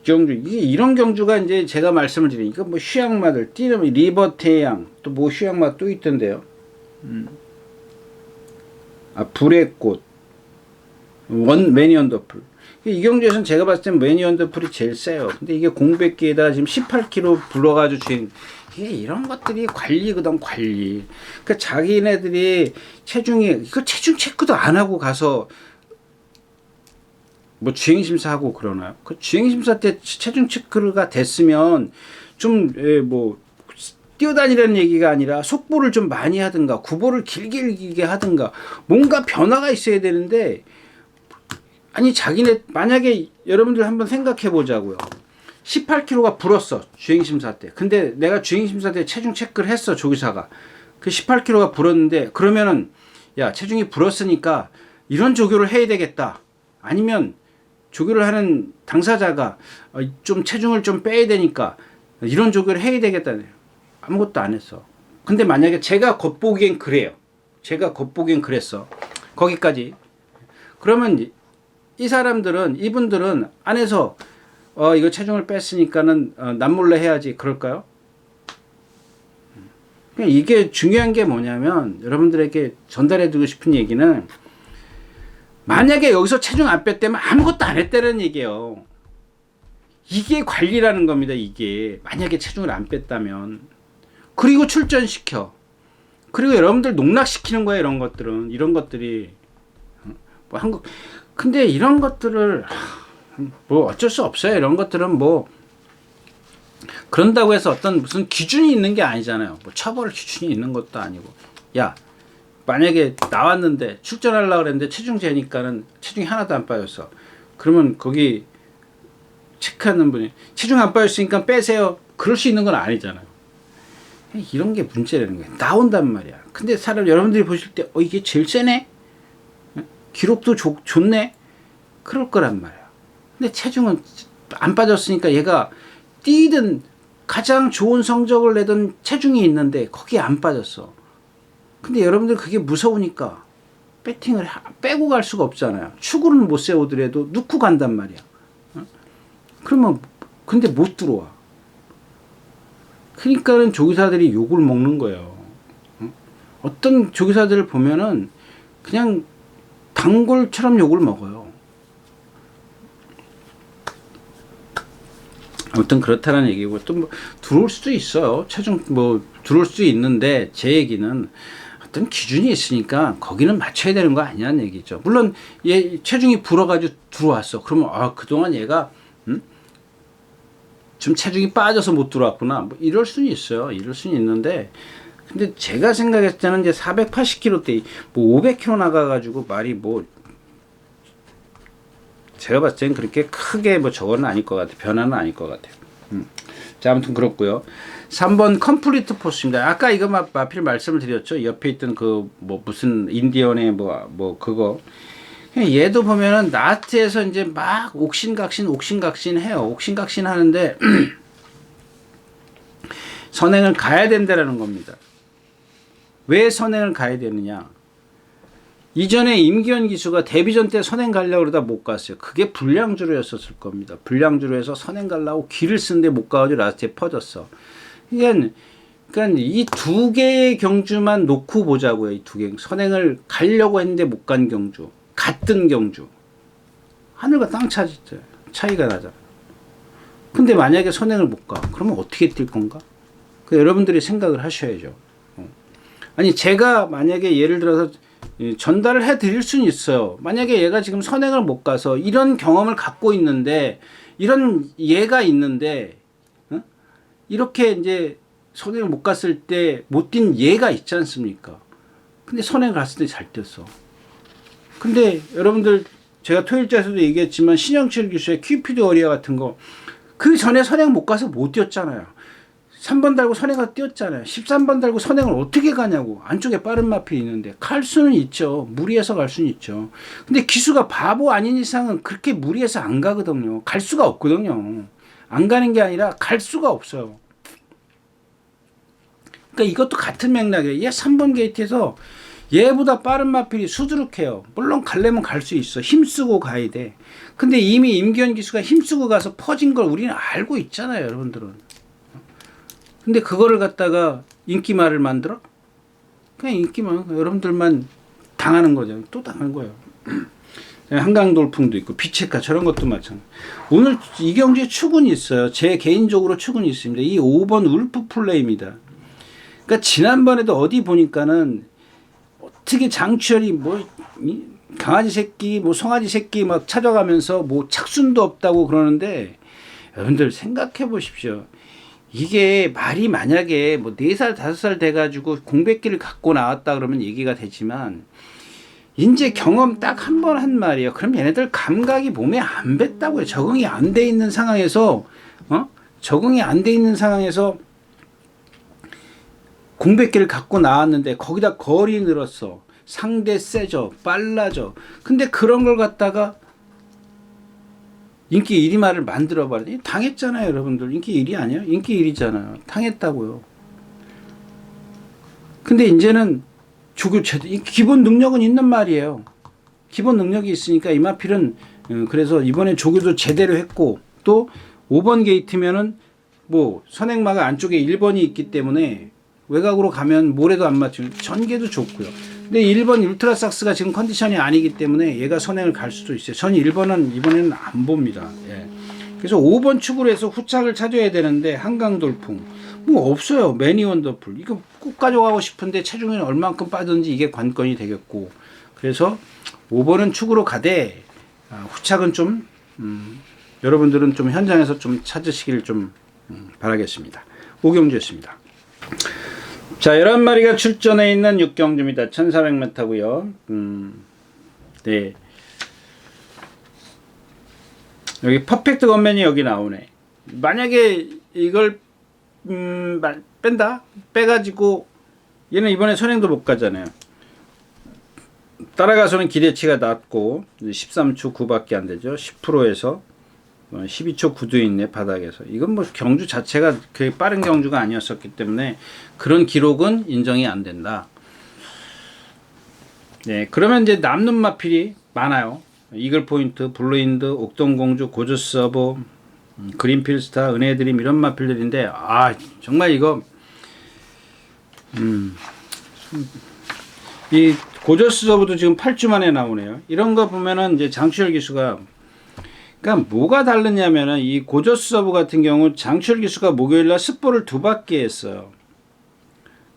Speaker 1: 경주, 이런 경주가 이제 제가 말씀을 드린, 이거 뭐 휴양마들, 뛰는 리버 태양, 또 뭐 휴양마 또 있던데요. 불의 꽃, 매니 언더풀. 이 경주에서는 제가 봤을 땐 매니 언더풀이 제일 세요. 근데 이게 공백기에다가 지금 18km 불러가지고 주행, 이게 이런 것들이 관리거든, 관리. 그러니까 자기네들이 이거 체중 체크도 안 하고 가서 뭐 주행심사하고 그러나요? 그 주행심사 때 체중 체크가 됐으면 좀, 뭐, 뛰어다니라는 얘기가 아니라 속보를 좀 많이 하든가, 구보를 길게 하든가, 뭔가 변화가 있어야 되는데, 아니, 만약에 여러분들 한번 생각해 보자고요. 18kg가 불었어. 주행심사 때. 근데 내가 주행심사 때 체중 체크를 했어. 조기사가. 그 18kg가 불었는데 그러면은 야, 체중이 불었으니까 이런 조교를 해야 되겠다. 아니면 조교를 하는 당사자가 좀 체중을 좀 빼야 되니까 이런 조교를 해야 되겠다. 아무것도 안 했어. 근데 만약에 제가 겉보기엔 그래요. 제가 겉보기엔 그랬어. 거기까지. 그러면 이 사람들은, 이분들은 안에서 이거 체중을 뺐으니까는 남몰래 해야지 그럴까요? 이게 중요한 게 뭐냐면 여러분들에게 전달해주고 싶은 얘기는, 만약에 여기서 체중 안 뺐다면 아무것도 안 했다는 얘기예요. 이게 관리라는 겁니다. 이게 만약에 체중을 안 뺐다면, 그리고 출전시켜, 그리고 여러분들 농락시키는 거예요. 이런 것들이 뭐 한국. 근데 이런 것들을 뭐 어쩔 수 없어요. 이런 것들은 뭐 그런다고 해서 어떤 무슨 기준이 있는 게 아니잖아요. 뭐 처벌 기준이 있는 것도 아니고. 야, 만약에 나왔는데 출전하려고 그랬는데 체중 재니까는 체중이 하나도 안 빠졌어. 그러면 거기 체크하는 분이 체중 안 빠졌으니까 빼세요. 그럴 수 있는 건 아니잖아요. 이런 게 문제라는 거예요. 나온단 말이야. 근데 여러분들이 보실 때 이게 제일 세네? 기록도 좋네? 그럴 거란 말이야. 근데 체중은 안 빠졌으니까 얘가 뛰든 가장 좋은 성적을 내던 체중이 있는데 거기에 안 빠졌어. 근데 여러분들 그게 무서우니까 배팅을 빼고 갈 수가 없잖아요. 축구는 못 세우더라도 넣고 간단 말이야. 그러면 근데 못 들어와. 그러니까는 조교사들이 욕을 먹는 거예요. 어떤 조교사들을 보면은 그냥 단골처럼 욕을 먹어요. 아무튼 그렇다는 얘기고, 또 뭐 들어올 수도 있어요. 체중 뭐 들어올 수도 있는데, 제 얘기는 어떤 기준이 있으니까 거기는 맞춰야 되는 거 아니냐는 얘기죠. 물론 얘 체중이 불어가지고 들어왔어. 그러면 그동안 얘가 좀 체중이 빠져서 못 들어왔구나. 뭐 이럴 수는 있어요. 이럴 수는 있는데, 근데 제가 생각했을 때는 이제 480kg 대 뭐 500kg 나가가지고 말이 뭐, 제가 봤을 땐 그렇게 크게 뭐 저거는 아닐 것 같아요. 변화는 아닐 것 같아요. 자, 아무튼 그렇고요. 3번 컴플리트 포스입니다. 아까 이거 마필 말씀을 드렸죠. 옆에 있던 그 뭐 무슨 인디언의 뭐 그거. 얘도 보면은 나트에서 이제 막 옥신각신 해요. 옥신각신 하는데 선행을 가야 된다라는 겁니다. 왜 선행을 가야 되느냐? 이전에 임기현 기수가 데뷔전 때 선행 가려고 그러다 못 갔어요. 그게 불량주로였었을 겁니다. 불량주로 해서 선행 가려고 기를 쓰는데 못 가가지고 라스트에 퍼졌어. 그러니까 이 두 개의 경주만 놓고 보자고요. 이 두 개. 선행을 가려고 했는데 못 간 경주. 같은 경주. 하늘과 땅 차이가 나잖아. 근데 만약에 선행을 못 가. 그러면 어떻게 뛸 건가? 여러분들이 생각을 하셔야죠. 아니, 제가 만약에 예를 들어서 전달을 해 드릴 수는 있어요. 만약에 얘가 지금 선행을 못 가서 이런 경험을 갖고 있는데, 이런 예가 있는데, 이렇게 이제 선행을 못 갔을 때 못 뛴 예가 있지 않습니까? 근데 선행을 갔을 때 잘 뛰었어. 근데 여러분들, 제가 토요일자에서도 얘기했지만 신영철 기수의 큐피드 워리어 같은 거, 그 전에 선행 못 가서 못 뛰었잖아요. 3번 달고 선행가 뛰었잖아요. 13번 달고 선행을 어떻게 가냐고. 안쪽에 빠른 마필이 있는데 갈 수는 있죠. 무리해서 갈 수는 있죠. 근데 기수가 바보 아닌 이상은 그렇게 무리해서 안 가거든요. 갈 수가 없거든요. 안 가는 게 아니라 갈 수가 없어요. 그러니까 이것도 같은 맥락이에요. 얘 3번 게이트에서 얘보다 빠른 마필이 수두룩해요. 물론 가려면 갈 수 있어. 힘쓰고 가야 돼. 근데 이미 임기현 기수가 힘쓰고 가서 퍼진 걸 우리는 알고 있잖아요. 여러분들은. 근데 그거를 갖다가 인기말을 만들어? 그냥 인기말, 여러분들만 당하는 거죠. 또 당하는 거예요. 한강돌풍도 있고 비체카 저런 것도 마찬가지. 오늘 이 경주에 축은이 있어요. 제 개인적으로 축은이 있습니다. 이 5번 울프 플레이입니다. 그러니까 지난번에도 어디 보니까는 어떻게 장추열이 뭐 강아지 새끼, 뭐 송아지 새끼 막 찾아가면서 뭐 착순도 없다고 그러는데, 여러분들 생각해 보십시오. 이게 말이 만약에 뭐 4살, 5살 돼가지고 공백기를 갖고 나왔다 그러면 얘기가 되지만, 이제 경험 딱 한 번 한 말이에요. 그럼 얘네들 감각이 몸에 안 뱄다고요. 적응이 안 돼 있는 상황에서, 적응이 안 돼 있는 상황에서 공백기를 갖고 나왔는데 거기다 거리 늘었어. 상대 세져, 빨라져. 근데 그런 걸 갖다가 인기 1위 말을 만들어버려. 당했잖아요, 여러분들. 인기 1위 아니에요? 인기 1위잖아요. 당했다고요. 근데 이제는 조교 제도 이 기본 능력은 있는 말이에요. 기본 능력이 있으니까 이마필은 그래서 이번에 조교도 제대로 했고 또 5번 게이트면은 뭐 선행마가 안쪽에 1번이 있기 때문에 외곽으로 가면 모래도 안 맞추는 전개도 좋고요. 근데 1번 울트라삭스가 지금 컨디션이 아니기 때문에 얘가 선행을 갈 수도 있어요. 전 1번은 이번에는 안 봅니다. 예. 그래서 5번 축으로 해서 후착을 찾아야 되는데 한강돌풍 뭐 없어요. 매니 원더풀 이거 꼭 가져가고 싶은데 체중이 얼만큼 빠졌는지 이게 관건이 되겠고 그래서 5번은 축으로 가되 후착은 좀 여러분들은 좀 현장에서 좀 찾으시길 좀 바라겠습니다. 오경주였습니다. 자, 11마리가 출전해 있는 육경주입니다. 1400m고요. 네. 여기 퍼펙트 건맨이 여기 나오네. 만약에 이걸 뺀다? 빼가지고 얘는 이번에 선행도 못 가잖아요. 따라가서는 기대치가 낮고 13초 9밖에 안 되죠. 10%에서 12초 9도 있네 바닥에서. 이건 뭐 경주 자체가 그렇게 빠른 경주가 아니었었기 때문에 그런 기록은 인정이 안 된다. 네, 그러면 이제 남는 마필이 많아요. 이글 포인트, 블루인드, 옥동공주, 고저서버, 그린필스타, 은혜드림 이런 마필들인데 정말 이거 이 고저서버도 지금 8주 만에 나오네요. 이런 거 보면은 이제 장추열 기수가 그러니까 뭐가 다르냐면은 이 고저서브 같은 경우 장추열 기수가 목요일날 습보를 2바퀴 했어요.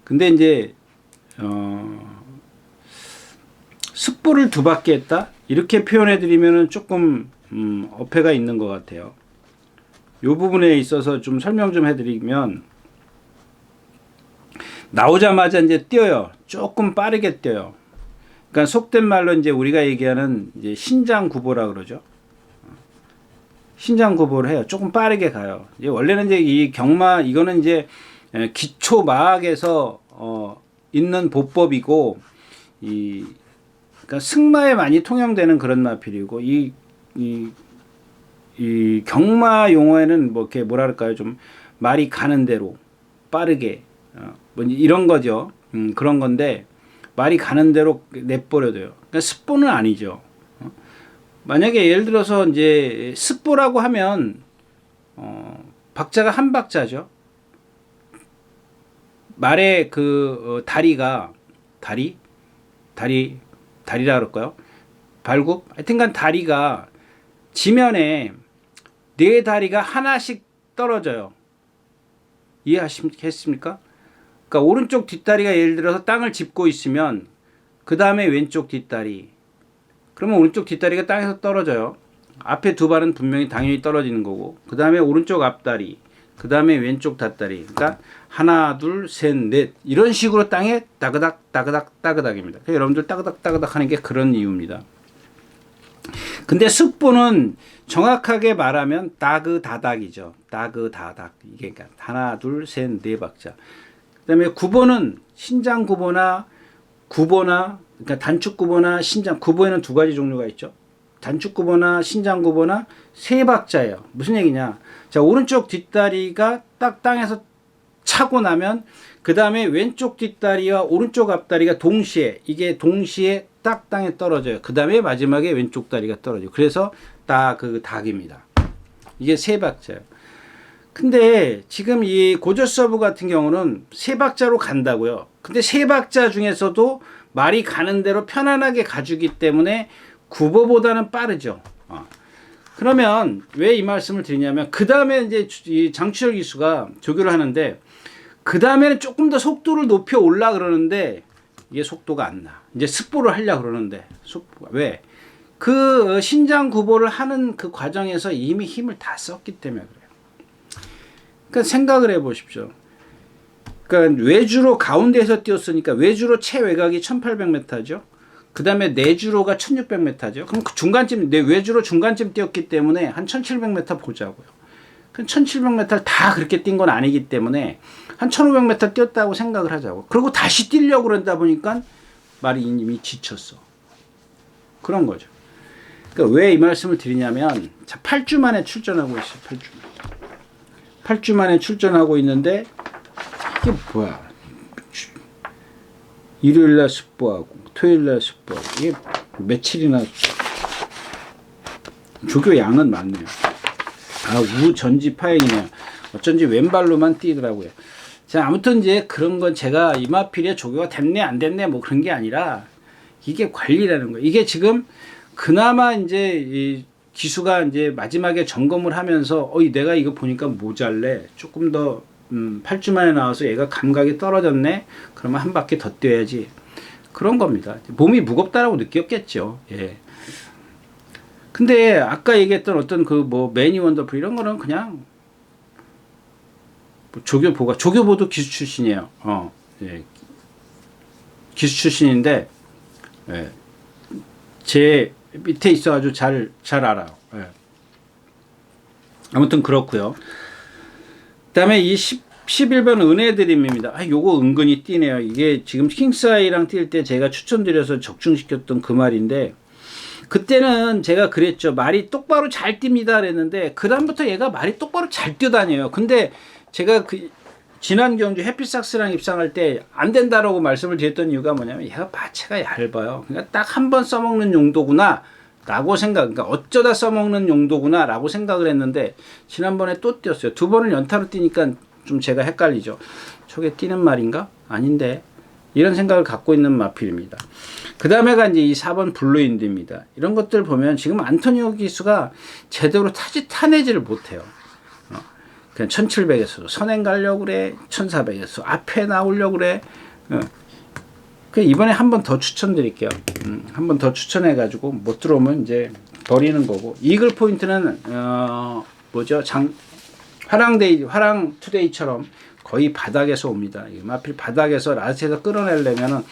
Speaker 1: 근데 이제 습보를 2바퀴 했다 이렇게 표현해 드리면은 조금 어폐가 있는 것 같아요. 이 부분에 있어서 좀 설명 좀 해드리면 나오자마자 이제 뛰어요. 조금 빠르게 뛰어요. 그러니까 속된 말로 이제 우리가 얘기하는 이제 신장 구보라 그러죠. 신장 구보를 해요. 조금 빠르게 가요. 이제 원래는 이제 이 경마 이거는 이제 기초 마학에서 있는 보법이고 그러니까 승마에 많이 통용되는 그런 마필이고 이 경마 용어에는 뭐 이렇게 뭐랄까요 좀 말이 가는 대로 빠르게 뭐 이런 거죠. 그런 건데 말이 가는 대로 내버려둬요. 그러니까 습보는 아니죠. 만약에 예를 들어서 이제 습보라고 하면 박자가 한 박자죠. 말의 그 다리가 다리라 그럴까요? 발굽? 하여튼간 다리가 지면에 네 다리가 하나씩 떨어져요. 이해하시겠습니까? 그러니까 오른쪽 뒷다리가 예를 들어서 땅을 짚고 있으면 그 다음에 왼쪽 뒷다리 그러면 오른쪽 뒷다리가 땅에서 떨어져요. 앞에 2발은 분명히 당연히 떨어지는 거고 그 다음에 오른쪽 앞다리 그 다음에 왼쪽 뒷다리 그러니까 하나 둘 셋 넷 이런 식으로 땅에 따그닥 따그닥입니다. 그러니까 여러분들 따그닥 하는 게 그런 이유입니다. 근데 습보는 정확하게 말하면 따그다닥이죠. 따그다닥 이게 그러니까 하나 둘 셋 네 박자. 그 다음에 구보는 신장 구보나 그러니까 단축 구보나 신장 구보에는 2가지 종류가 있죠. 단축 구보나 신장 구보나 3박자예요. 무슨 얘기냐? 자, 오른쪽 뒷다리가 딱 땅에서 차고 나면 그 다음에 왼쪽 뒷다리와 오른쪽 앞다리가 동시에 딱 땅에 떨어져요. 그 다음에 마지막에 왼쪽 다리가 떨어져요. 그래서 닭입니다. 이게 3박자예요. 근데 지금 이 고저서브 같은 경우는 3박자로 간다고요. 근데 3박자 중에서도 말이 가는 대로 편안하게 가주기 때문에 구보보다는 빠르죠. 그러면 왜 이 말씀을 드리냐면 그 다음에 이제 이 장추열 기수가 조교를 하는데 그 다음에는 조금 더 속도를 높여 올라 그러는데 이게 속도가 안 나. 이제 습보를 하려고 그러는데 속도가 왜? 그 신장 구보를 하는 그 과정에서 이미 힘을 다 썼기 때문에 그래요. 그러니까 생각을 해 보십시오. 그러니까 외주로 가운데에서 뛰었으니까 외주로 최외곽이 1800m죠. 그 다음에 내주로가 1600m죠. 그럼 그 중간쯤, 외주로 중간쯤 뛰었기 때문에 한 1700m 보자고요. 1700m 다 그렇게 뛴 건 아니기 때문에 한 1500m 뛰었다고 생각을 하자고. 그리고 다시 뛰려고 그러다 보니까 말이 이미 지쳤어. 그런 거죠. 그러니까 왜 이 말씀을 드리냐면, 자, 8주 만에 출전하고 있어요. 8주 만에. 8주 만에 출전하고 있는데, 이게 뭐야. 일요일날 스포하고 토요일날 스포하고 이게 며칠이나 조교 양은 많네요. 아, 우전지 파행이네요. 어쩐지 왼발로만 뛰더라고요. 자, 아무튼 이제 그런 건 제가 이마필에 조교가 됐네 안 됐네 뭐 그런 게 아니라 이게 관리라는 거예요. 이게 지금 그나마 이제 이 기수가 이제 마지막에 점검을 하면서 내가 이거 보니까 모자래 조금 더 8주 만에 나와서 얘가 감각이 떨어졌네 그러면 한 바퀴 더 뛰어야지 그런 겁니다. 몸이 무겁다라고 느꼈겠죠. 예. 근데 아까 얘기했던 어떤 그 뭐 매니 원더풀 이런 거는 그냥 뭐 조교보도 기수 출신이에요. 예. 기수 출신인데 예. 제 밑에 있어가지고 잘 알아요. 예. 아무튼 그렇고요. 그다음에 이 11번 은혜 드림입니다. 아, 요거 은근히 띄네요. 이게 지금 킹스아이랑 뛸 때 제가 추천드려서 적중시켰던 그 말인데 그때는 제가 그랬죠. 말이 똑바로 잘 뜁니다 그랬는데 그다음부터 얘가 말이 똑바로 잘 뛰어다녀요. 근데 제가 지난 경주 해피삭스랑 입상할 때 안 된다라고 말씀을 드렸던 이유가 뭐냐면 얘가 마체가 얇아요. 그러니까 딱 한 번 써먹는 용도구나 라고 그러니까 어쩌다 써먹는 용도구나 라고 생각을 했는데 지난번에 또 뛰었어요. 두 번을 연타로 뛰니까 좀 제가 헷갈리죠. 저게 뛰는 말인가? 아닌데 이런 생각을 갖고 있는 마필입니다. 그 다음에가 이제 이 4번 블루인드입니다. 이런 것들 보면 지금 안토니오 기수가 제대로 타내지를 못해요. 그냥 1700에서 선행 가려고 그래. 1400에서 앞에 나오려고 그래. 이번에 한 번 더 추천드릴게요. 한 번 더 추천해가지고 못 들어오면 이제 버리는 거고. 이글 포인트는 뭐죠? 화랑 투데이처럼 거의 바닥에서 옵니다. 마필 바닥에서 라스트에서 끌어내려면은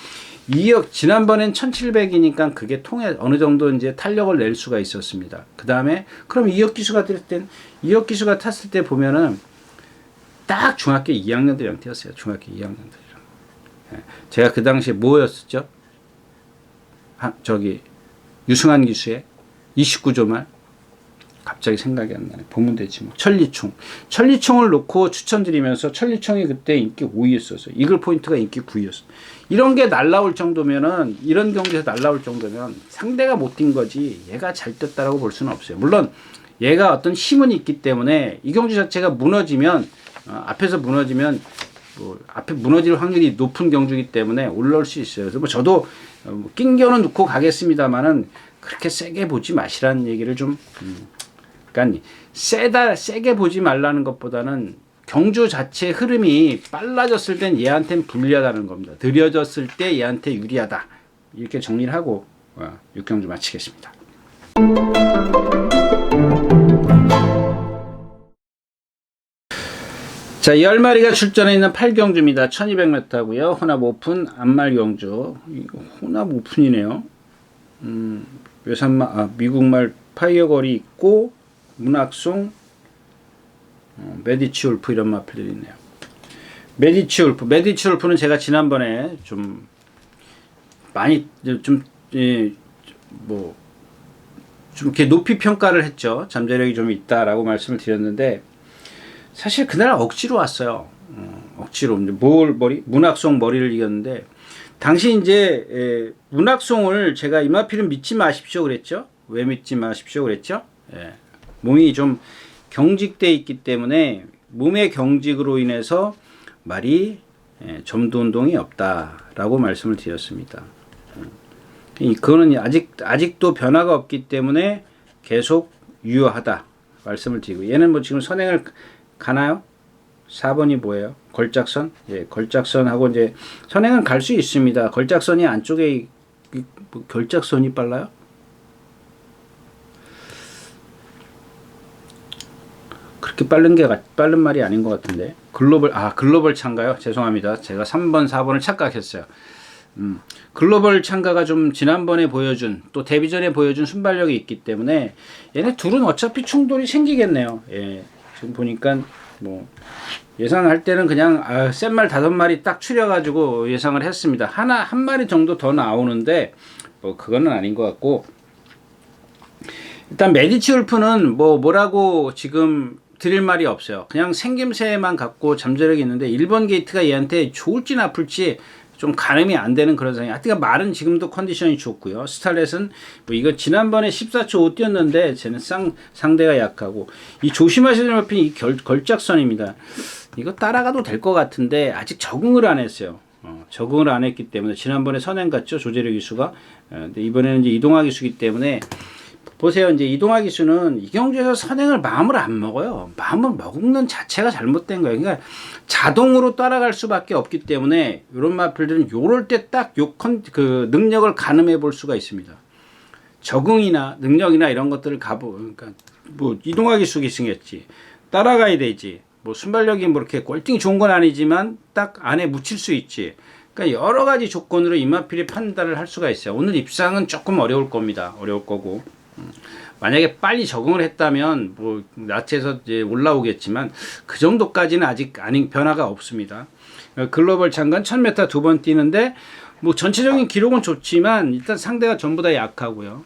Speaker 1: 2억 지난번엔 1700이니까 그게 어느 정도 이제 탄력을 낼 수가 있었습니다. 그 다음에 그럼 2억 기수가 탔을 때 보면은 딱 중학교 2학년들이랑 뛰었어요. 중학교 2학년들이랑. 제가 그 당시에 뭐였었죠? 유승환 기수의 29조 말 갑자기 생각이 안 나네. 보면 되지 뭐. 천리총을 놓고 추천드리면서 천리총이 그때 인기 5위였었어요. 이글 포인트가 인기 9위였어. 이런 게 날라올 정도면은 이런 경기에서 날라올 정도면 상대가 못 뛴 거지 얘가 잘 뛰었다라고 볼 수는 없어요. 물론 얘가 어떤 힘은 있기 때문에 이 경주 자체가 무너지면 앞에서 무너지면 앞에 무너질 확률이 높은 경주이기 때문에 올라올 수 있어요. 그래서 저도 낑겨는 놓고 가겠습니다만은 그렇게 세게 보지 마시라는 얘기를 좀 그러니까 세게 보지 말라는 것보다는 경주 자체의 흐름이 빨라졌을 땐 얘한테는 불리하다는 겁니다. 느려졌을 때 얘한테 유리하다. 이렇게 정리를 하고 6경주 마치겠습니다. 자, 10마리가 출전해 있는 8경주입니다. 1200m고요. 혼합 오픈 안말 경주. 혼합 오픈이네요. 미국말 파이어걸이 있고 문학송 메디치 울프 이런 마필들이 있네요. 메디치 울프는 제가 지난번에 좀 많이 좀 이렇게 높이 평가를 했죠. 잠재력이 좀 있다라고 말씀을 드렸는데 사실 그날 억지로 왔어요. 억지로 문학송 머리를 이겼는데 당시 이제 문학송을 제가 이마필은 믿지 마십시오 그랬죠. 왜 믿지 마십시오 그랬죠? 몸이 좀 경직돼 있기 때문에 몸의 경직으로 인해서 말이 점도 운동이 없다라고 말씀을 드렸습니다. 그거는 아직도 변화가 없기 때문에 계속 유효하다 말씀을 드리고 얘는 뭐 지금 선행을 가나요? 4번이 뭐예요? 걸작선? 예, 걸작선하고 이제 선행은 갈 수 있습니다. 걸작선이 안쪽에 걸작선이 빨라요? 그렇게 빠른 말이 아닌 것 같은데. 글로벌 참가요? 죄송합니다. 제가 3번, 4번을 착각했어요. 글로벌 참가가 좀 지난번에 보여준 또 데뷔전에 보여준 순발력이 있기 때문에 얘네 둘은 어차피 충돌이 생기겠네요. 예, 지금 보니까 뭐 예상할 때는 그냥 센 말 5마리 딱 추려가지고 예상을 했습니다. 한 마리 정도 더 나오는데 뭐 그거는 아닌 것 같고 일단 메디치 울프는 뭐라고 지금 드릴 말이 없어요. 그냥 생김새만 갖고 잠재력이 있는데 1번 게이트가 얘한테 좋을지 나쁠지 좀 가늠이 안 되는 그런 상황이. 하여튼 말은 지금도 컨디션이 좋고요. 스탈렛은 뭐 이거 지난번에 14초 5 뛰었는데 쟤는 상대가 약하고, 이 조심하셔야 될 마필이 이 걸작선입니다. 이거 따라가도 될 것 같은데 아직 적응을 안 했어요. 적응을 안 했기 때문에. 지난번에 선행 갔죠, 조재력 기수가. 근데 이번에는 이제 이동화 기수기 때문에. 보세요. 이제 이동화 기수는 이경주에서 선행을 마음을 안 먹어요. 마음을 먹는 자체가 잘못된 거예요. 그러니까 자동으로 따라갈 수밖에 없기 때문에 이런 마필들은 요럴 때 딱 그 능력을 가늠해 볼 수가 있습니다. 적응이나 능력이나 이런 것들을 그러니까 뭐 이동화 기수 기승했지, 따라가야 되지. 뭐 순발력이 뭐 이렇게 꼴등이 좋은 건 아니지만 딱 안에 묻힐 수 있지. 그러니까 여러 가지 조건으로 이마필이 판단을 할 수가 있어요. 오늘 입상은 조금 어려울 겁니다. 어려울 거고. 만약에 빨리 적응을 했다면 뭐 나체에서 이제 올라오겠지만 그 정도까지는 아직 아닌 변화가 없습니다. 글로벌 장관 1000m 2번 뛰는데 뭐 전체적인 기록은 좋지만 일단 상대가 전부 다 약하고요.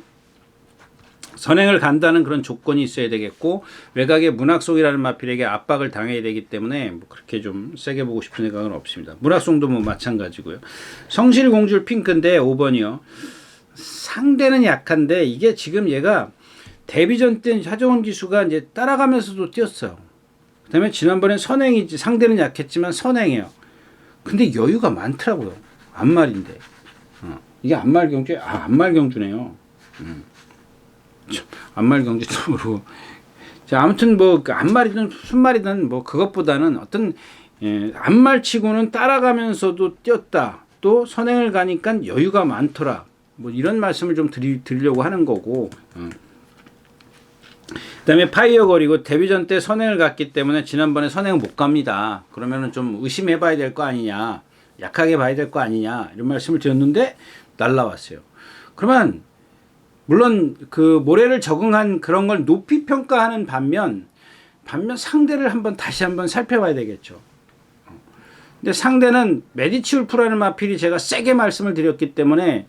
Speaker 1: 선행을 간다는 그런 조건이 있어야 되겠고, 외곽의 문학송이라는 마필에게 압박을 당해야 되기 때문에 뭐 그렇게 좀 세게 보고 싶은 생각은 없습니다. 문학송도 뭐 마찬가지고요. 성실공줄 핑크인데 5번이요. 상대는 약한데 이게 지금 얘가 데뷔전 때 하정원 기수가 이제 따라가면서도 뛰었어요. 그 다음에 지난번엔 선행이지, 상대는 약했지만 선행이에요. 근데 여유가 많더라고요. 안말인데. 이게 안말 경주, 안말 경주네요. 안말 경주도 모르고. 자, 아무튼 뭐 안말이든 순말이든 뭐 그것보다는 어떤 안말치고는 따라가면서도 뛰었다. 또 선행을 가니까 여유가 많더라. 뭐 이런 말씀을 좀 드리려고 하는 거고. 그다음에 파이어 거리고 데뷔전 때 선행을 갔기 때문에 지난번에 선행을 못 갑니다. 그러면은 좀 의심해 봐야 될 거 아니냐, 약하게 봐야 될 거 아니냐, 이런 말씀을 드렸는데 날라왔어요. 그러면 물론 그 모래를 적응한 그런 걸 높이 평가하는 반면 상대를 다시 한번 살펴봐야 되겠죠. 근데 상대는 메디치 울프라는 마필이 제가 세게 말씀을 드렸기 때문에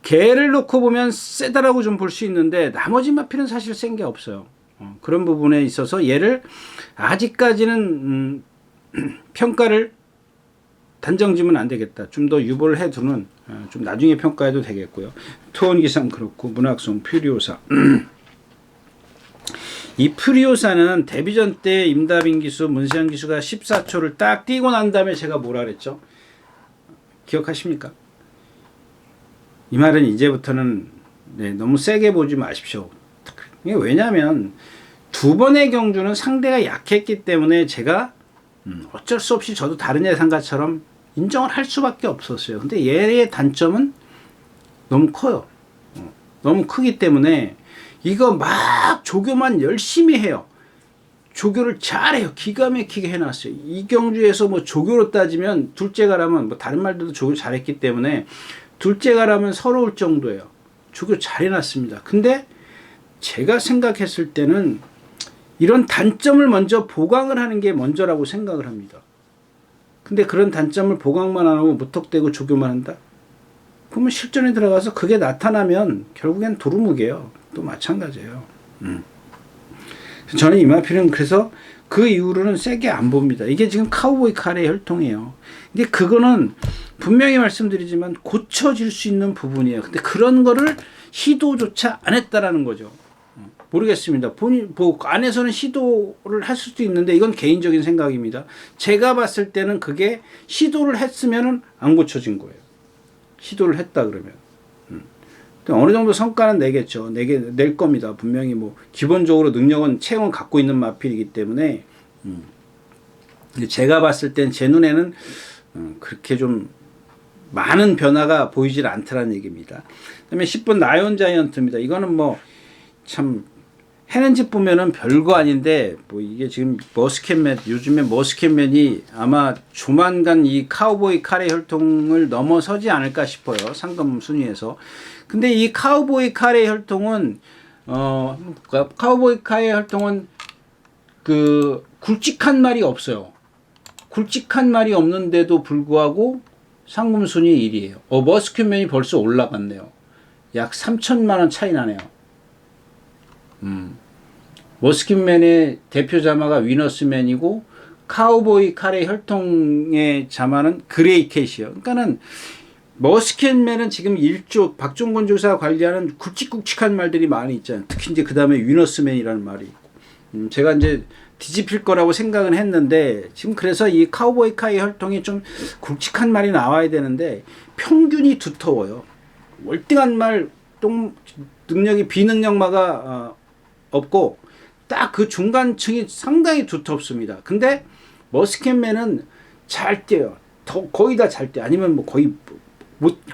Speaker 1: 걔를 놓고 보면 세다라고 좀 볼 수 있는데 나머지 마필은 사실 센 게 없어요. 그런 부분에 있어서 얘를 아직까지는 평가를 단정지면 안 되겠다. 좀 더 유보를 해두는, 좀 나중에 평가해도 되겠고요. 투혼기상 그렇고, 문학송, 퓨리오사. 이 퓨리오사는 데뷔전 때 임다빈 기수, 문세현 기수가 14초를 딱 뛰고 난 다음에 제가 뭐라 그랬죠? 기억하십니까? 이 말은 이제부터는 너무 세게 보지 마십시오. 왜냐하면 두 번의 경주는 상대가 약했기 때문에 제가 어쩔 수 없이 저도 다른 예상가처럼 인정을 할 수밖에 없었어요. 근데 얘의 단점은 너무 커요. 너무 크기 때문에 이거 막 조교만 열심히 해요. 조교를 잘해요. 기가 막히게 해놨어요. 이 경주에서 뭐 조교로 따지면 둘째 가라면, 뭐 다른 말들도 조교 잘했기 때문에 둘째 가라면 서러울 정도예요. 조교 잘 해놨습니다. 근데 제가 생각했을 때는 이런 단점을 먼저 보강을 하는 게 먼저라고 생각을 합니다. 근데 그런 단점을 보강만 안 하고 무턱대고 조교만 한다? 그러면 실전에 들어가서 그게 나타나면 결국엔 도루묵이에요. 또 마찬가지예요. 저는 이마필은 그래서 그 이후로는 세게 안 봅니다. 이게 지금 카우보이 칼의 혈통이에요. 근데 그거는 분명히 말씀드리지만 고쳐질 수 있는 부분이에요. 근데 그런 거를 시도조차 안 했다라는 거죠. 모르겠습니다. 본인 뭐 안에서는 시도를 할 수도 있는데 이건 개인적인 생각입니다. 제가 봤을 때는 그게 시도를 했으면은 안 고쳐진 거예요. 시도를 했다 그러면 어느 정도 성과는 내겠죠. 낼 겁니다. 분명히 뭐 기본적으로 능력은 체형은 갖고 있는 마필이기 때문에 제가 봤을 땐 제 눈에는 그렇게 좀 많은 변화가 보이질 않더라는 얘기입니다. 그다음에 10번 라이온 자이언트입니다. 이거는 뭐 참 해는 집 보면은 별거 아닌데 뭐 이게 지금 머스켓맨, 요즘에 머스켓맨이 아마 조만간 이 카우보이 칼의 혈통을 넘어서지 않을까 싶어요. 상금 순위에서. 근데 이 카우보이 칼의 혈통은 카우보이 칼의 혈통은 그 굵직한 말이 없어요. 굵직한 말이 없는데도 불구하고 상금 순위 1위예요. 머스켓맨이 벌써 올라갔네요. 약 3천만 원 차이 나네요. 머스킷맨의 대표 자마가 위너스맨이고 카우보이 칼의 혈통의 자마는 그레이캣이요. 그러니까는 머스켓맨은 지금 박종건 조사가 관리하는 굵직굵직한 말들이 많이 있잖아요. 특히 이제 그 다음에 위너스맨이라는 말이 있고. 제가 이제 뒤집힐 거라고 생각은 했는데 지금 그래서 이 카우보이 칼의 혈통이 좀 굵직한 말이 나와야 되는데 평균이 두터워요. 월등한 말, 능력이 비능력마가 없고 딱 그 중간층이 상당히 두텁습니다. 근데 머스켓맨은 잘 떼요. 거의 다 잘 떼. 아니면 뭐 거의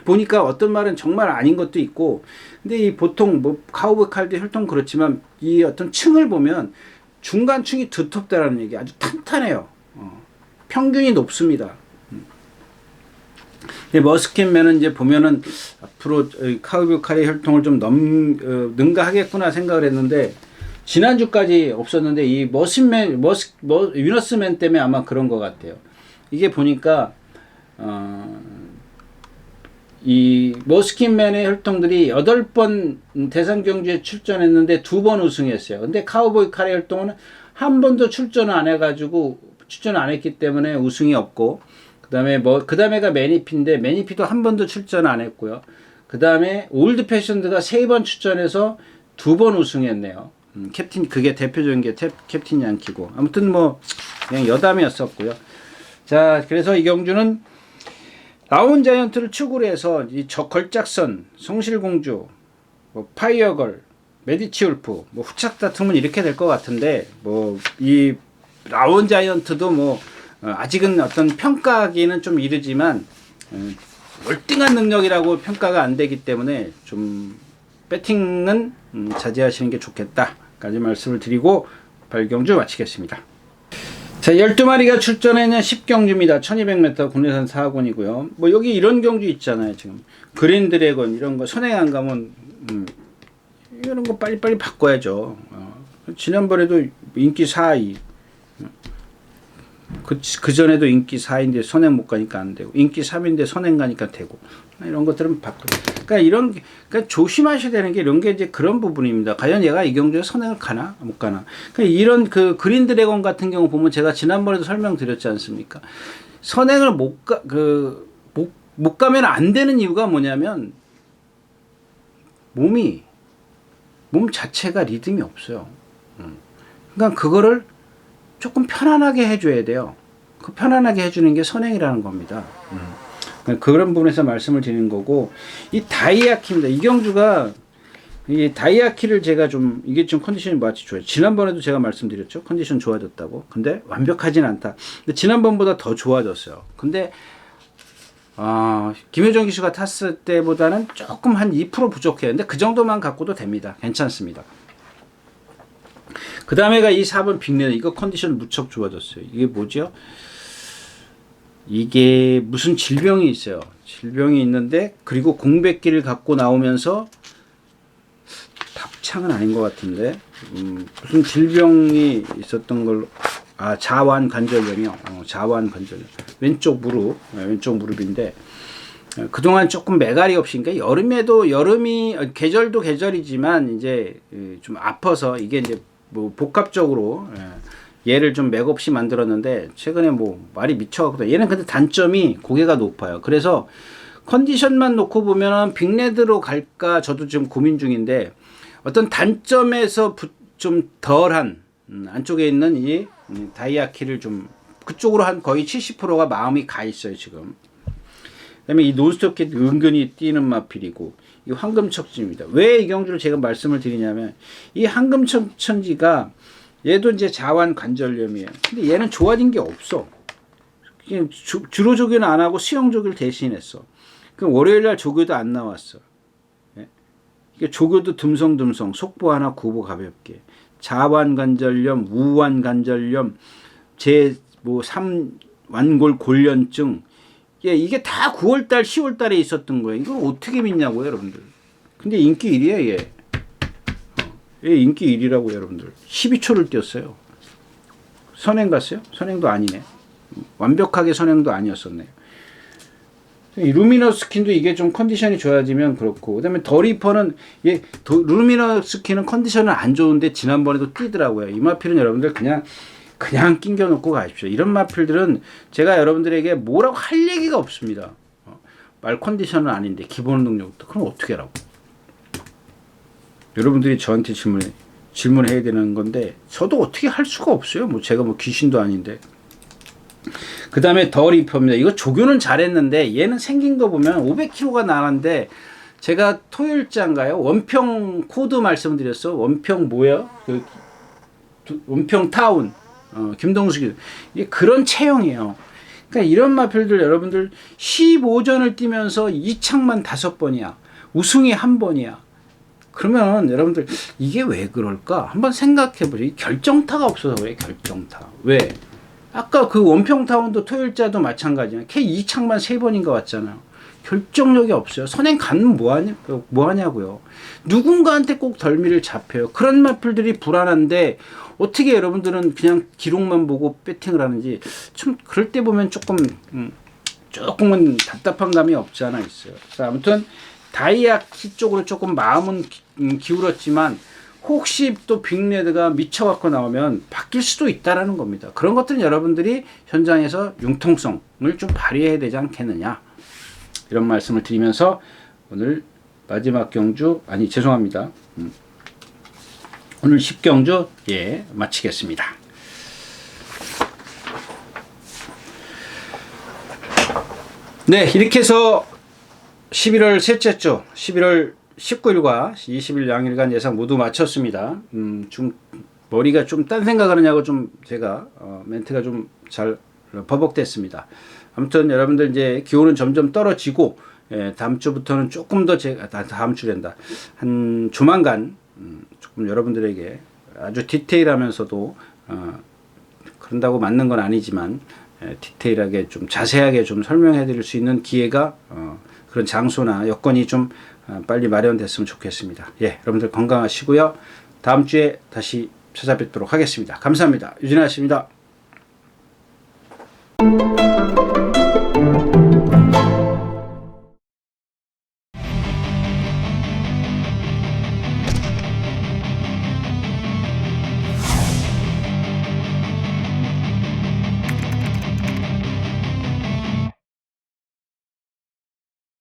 Speaker 1: 보니까 어떤 말은 정말 아닌 것도 있고. 근데 이 보통 뭐 카우보이 칼도 혈통 그렇지만 이 어떤 층을 보면 중간층이 두텁다라는 얘기, 아주 탄탄해요. 평균이 높습니다. 머스켓맨은 이제 보면은 앞으로 카우보이 칼의 혈통을 좀 능가하겠구나 생각을 했는데 지난주까지 없었는데 이 위너스맨 때문에 아마 그런 것 같아요. 이게 보니까 이 머스켓맨의 혈통들이 8번 대상 경주에 출전했는데 2번 우승했어요. 근데 카우보이 칼의 혈통은 한 번도 출전을 안 해가지고 출전을 안 했기 때문에 우승이 없고, 그 다음에가 매니피인데 매니피도 한 번도 출전 안 했고요. 그 다음에 올드 패션드가 3번 출전해서 2번 우승했네요. 그게 대표적인 게 캡틴 양키고, 아무튼 뭐 그냥 여담이었었고요. 자, 그래서 이 경주는 라온 자이언트를 축으로 해서 이 걸작선, 성실공주, 뭐 파이어걸, 메디치 울프, 뭐 후착 다툼은 이렇게 될 것 같은데, 뭐 이 라온 자이언트도 뭐 아직은 어떤 평가하기는 좀 이르지만 월등한 능력이라고 평가가 안 되기 때문에 좀 배팅은 자제하시는 게 좋겠다까지 말씀을 드리고 발경주 마치겠습니다. 자, 12마리가 출전했는 10경주입니다. 1200m 국내산 4권이고요. 뭐 여기 이런 경주 있잖아요. 지금 그린 드래곤 이런 거 선행 안 가면 이런 거 빨리빨리 바꿔야죠. 지난번에도 인기 4위, 그 전에도 인기 4인데 선행 못 가니까 안 되고, 인기 3인데 선행 가니까 되고, 이런 것들은 바꿔. 그러니까 조심하셔야 되는 게 이런 게 이제 그런 부분입니다. 과연 얘가 이 경주에 선행을 가나 못 가나. 그러니까 이런 그 그린 드래곤 같은 경우 보면 제가 지난번에도 설명드렸지 않습니까? 선행을 못 가면 안 되는 이유가 뭐냐면 몸 자체가 리듬이 없어요. 그러니까 그거를 조금 편안하게 해줘야 돼요. 그 편안하게 해주는 게 선행이라는 겁니다. 그런 부분에서 말씀을 드리는 거고, 이 다이아키입니다. 이경주가 이 다이아키를 제가 이게 좀 컨디션이 마치 좋아요. 지난번에도 제가 말씀드렸죠. 컨디션 좋아졌다고. 근데 완벽하진 않다. 근데 지난번보다 더 좋아졌어요. 근데 김효정 기수가 탔을 때보다는 조금 한 2% 부족해요. 근데 그 정도만 갖고도 됩니다. 괜찮습니다. 그 다음에가 이 4번 빅레드. 이거 컨디션 무척 좋아졌어요. 이게 뭐죠? 이게 무슨 질병이 있어요. 질병이 있는데, 그리고 공백기를 갖고 나오면서, 답창은 아닌 것 같은데, 무슨 질병이 있었던 걸로, 자완 관절염이요. 자완 관절염. 왼쪽 무릎인데, 그동안 조금 매갈이 없이, 그러니까 계절도 계절이지만, 이제 좀 아파서, 이게 이제 뭐 복합적으로, 얘를 좀 맥없이 만들었는데 최근에 뭐 말이 미쳐갖고, 얘는 근데 단점이 고개가 높아요. 그래서 컨디션만 놓고 보면 빅레드로 갈까 저도 지금 고민 중인데, 어떤 단점에서 좀 덜한 안쪽에 있는 이 다이아키를 좀 그쪽으로 한 거의 70%가 마음이 가 있어요 지금. 그다음에 이 논스톱킷 은근히 뛰는 마필이고, 이 황금척지입니다. 왜 이 경주를 제가 말씀을 드리냐면, 이 황금척천지가 얘도 이제 자완 관절염이에요. 근데 얘는 좋아진 게 없어. 주로 조교는 안 하고 수영 조교를 대신했어. 그럼 월요일날 조교도 안 나왔어. 이게 조교도 듬성듬성, 속보 하나 구보 가볍게. 자완 관절염, 우완 관절염, 삼완골 골련증. 이게 다 9월달, 10월달에 있었던 거예요. 이걸 어떻게 믿냐고요, 여러분들. 근데 인기 1위에요, 얘. 얘 인기 1위라고 여러분들. 12초를 뛰었어요. 선행 갔어요? 선행도 아니네. 완벽하게 선행도 아니었었네요. 이 루미너스 스킨도 이게 좀 컨디션이 좋아지면 그렇고, 그 다음에 더리퍼는, 루미너스 스킨은 컨디션은 안 좋은데 지난번에도 뛰더라고요. 이마필은 여러분들 그냥 그냥 낑겨 놓고 가십시오. 이런 마필들은 제가 여러분들에게 뭐라고 할 얘기가 없습니다. 말 컨디션은 아닌데 기본 능력도 그럼 어떻게 하라고? 여러분들이 저한테 질문해야 되는 건데 저도 어떻게 할 수가 없어요. 뭐 제가 뭐 귀신도 아닌데. 그 다음에 더 리퍼입니다. 이거 조교는 잘했는데 얘는 생긴 거 보면 500kg가 나는데 제가 토요일자인가요? 원평 코드 말씀드렸어. 원평 뭐야? 그 원평 타운. 김동숙이 이게 그런 체형이에요. 그러니까 이런 마필들 여러분들 15전을 뛰면서 2창만 5번이야. 우승이 1번이야. 그러면 여러분들 이게 왜 그럴까? 한번 생각해 보세요. 결정타가 없어서 그래. 결정타. 왜? 아까 그 원평타운도 토요일자도 마찬가지야. 걔 2창만 3번인가 왔잖아요. 결정력이 없어요. 선행 가면 뭐하냐고요. 누군가한테 꼭 덜미를 잡혀요. 그런 마필들이 불안한데 어떻게 여러분들은 그냥 기록만 보고 배팅을 하는지 좀 그럴 때 보면 조금은 답답한 감이 없지 않아 있어요. 아무튼 다이아키 쪽으로 조금 마음은 기울었지만 혹시 또 빅레드가 미쳐갖고 나오면 바뀔 수도 있다라는 겁니다. 그런 것들은 여러분들이 현장에서 융통성을 좀 발휘해야 되지 않겠느냐 이런 말씀을 드리면서 오늘 마지막 경주 죄송합니다. 오늘 10경주 마치겠습니다. 네, 이렇게 해서 11월 셋째 주 11월 19일과 20일 양일간 예상 모두 마쳤습니다. 좀 머리가 좀 딴 생각을 하냐고 좀 제가 멘트가 좀 잘 버벅댔습니다. 아무튼 여러분들 이제 기온은 점점 떨어지고 다음 주부터는 조금 더 다음 주랜다. 한 조만간 조금 여러분들에게 아주 디테일하면서도 그런다고 맞는 건 아니지만 디테일하게 좀 자세하게 좀 설명해 드릴 수 있는 기회가 그런 장소나 여건이 좀 빨리 마련됐으면 좋겠습니다. 여러분들 건강하시고요. 다음 주에 다시 찾아뵙도록 하겠습니다. 감사합니다. 유진아 씨입니다.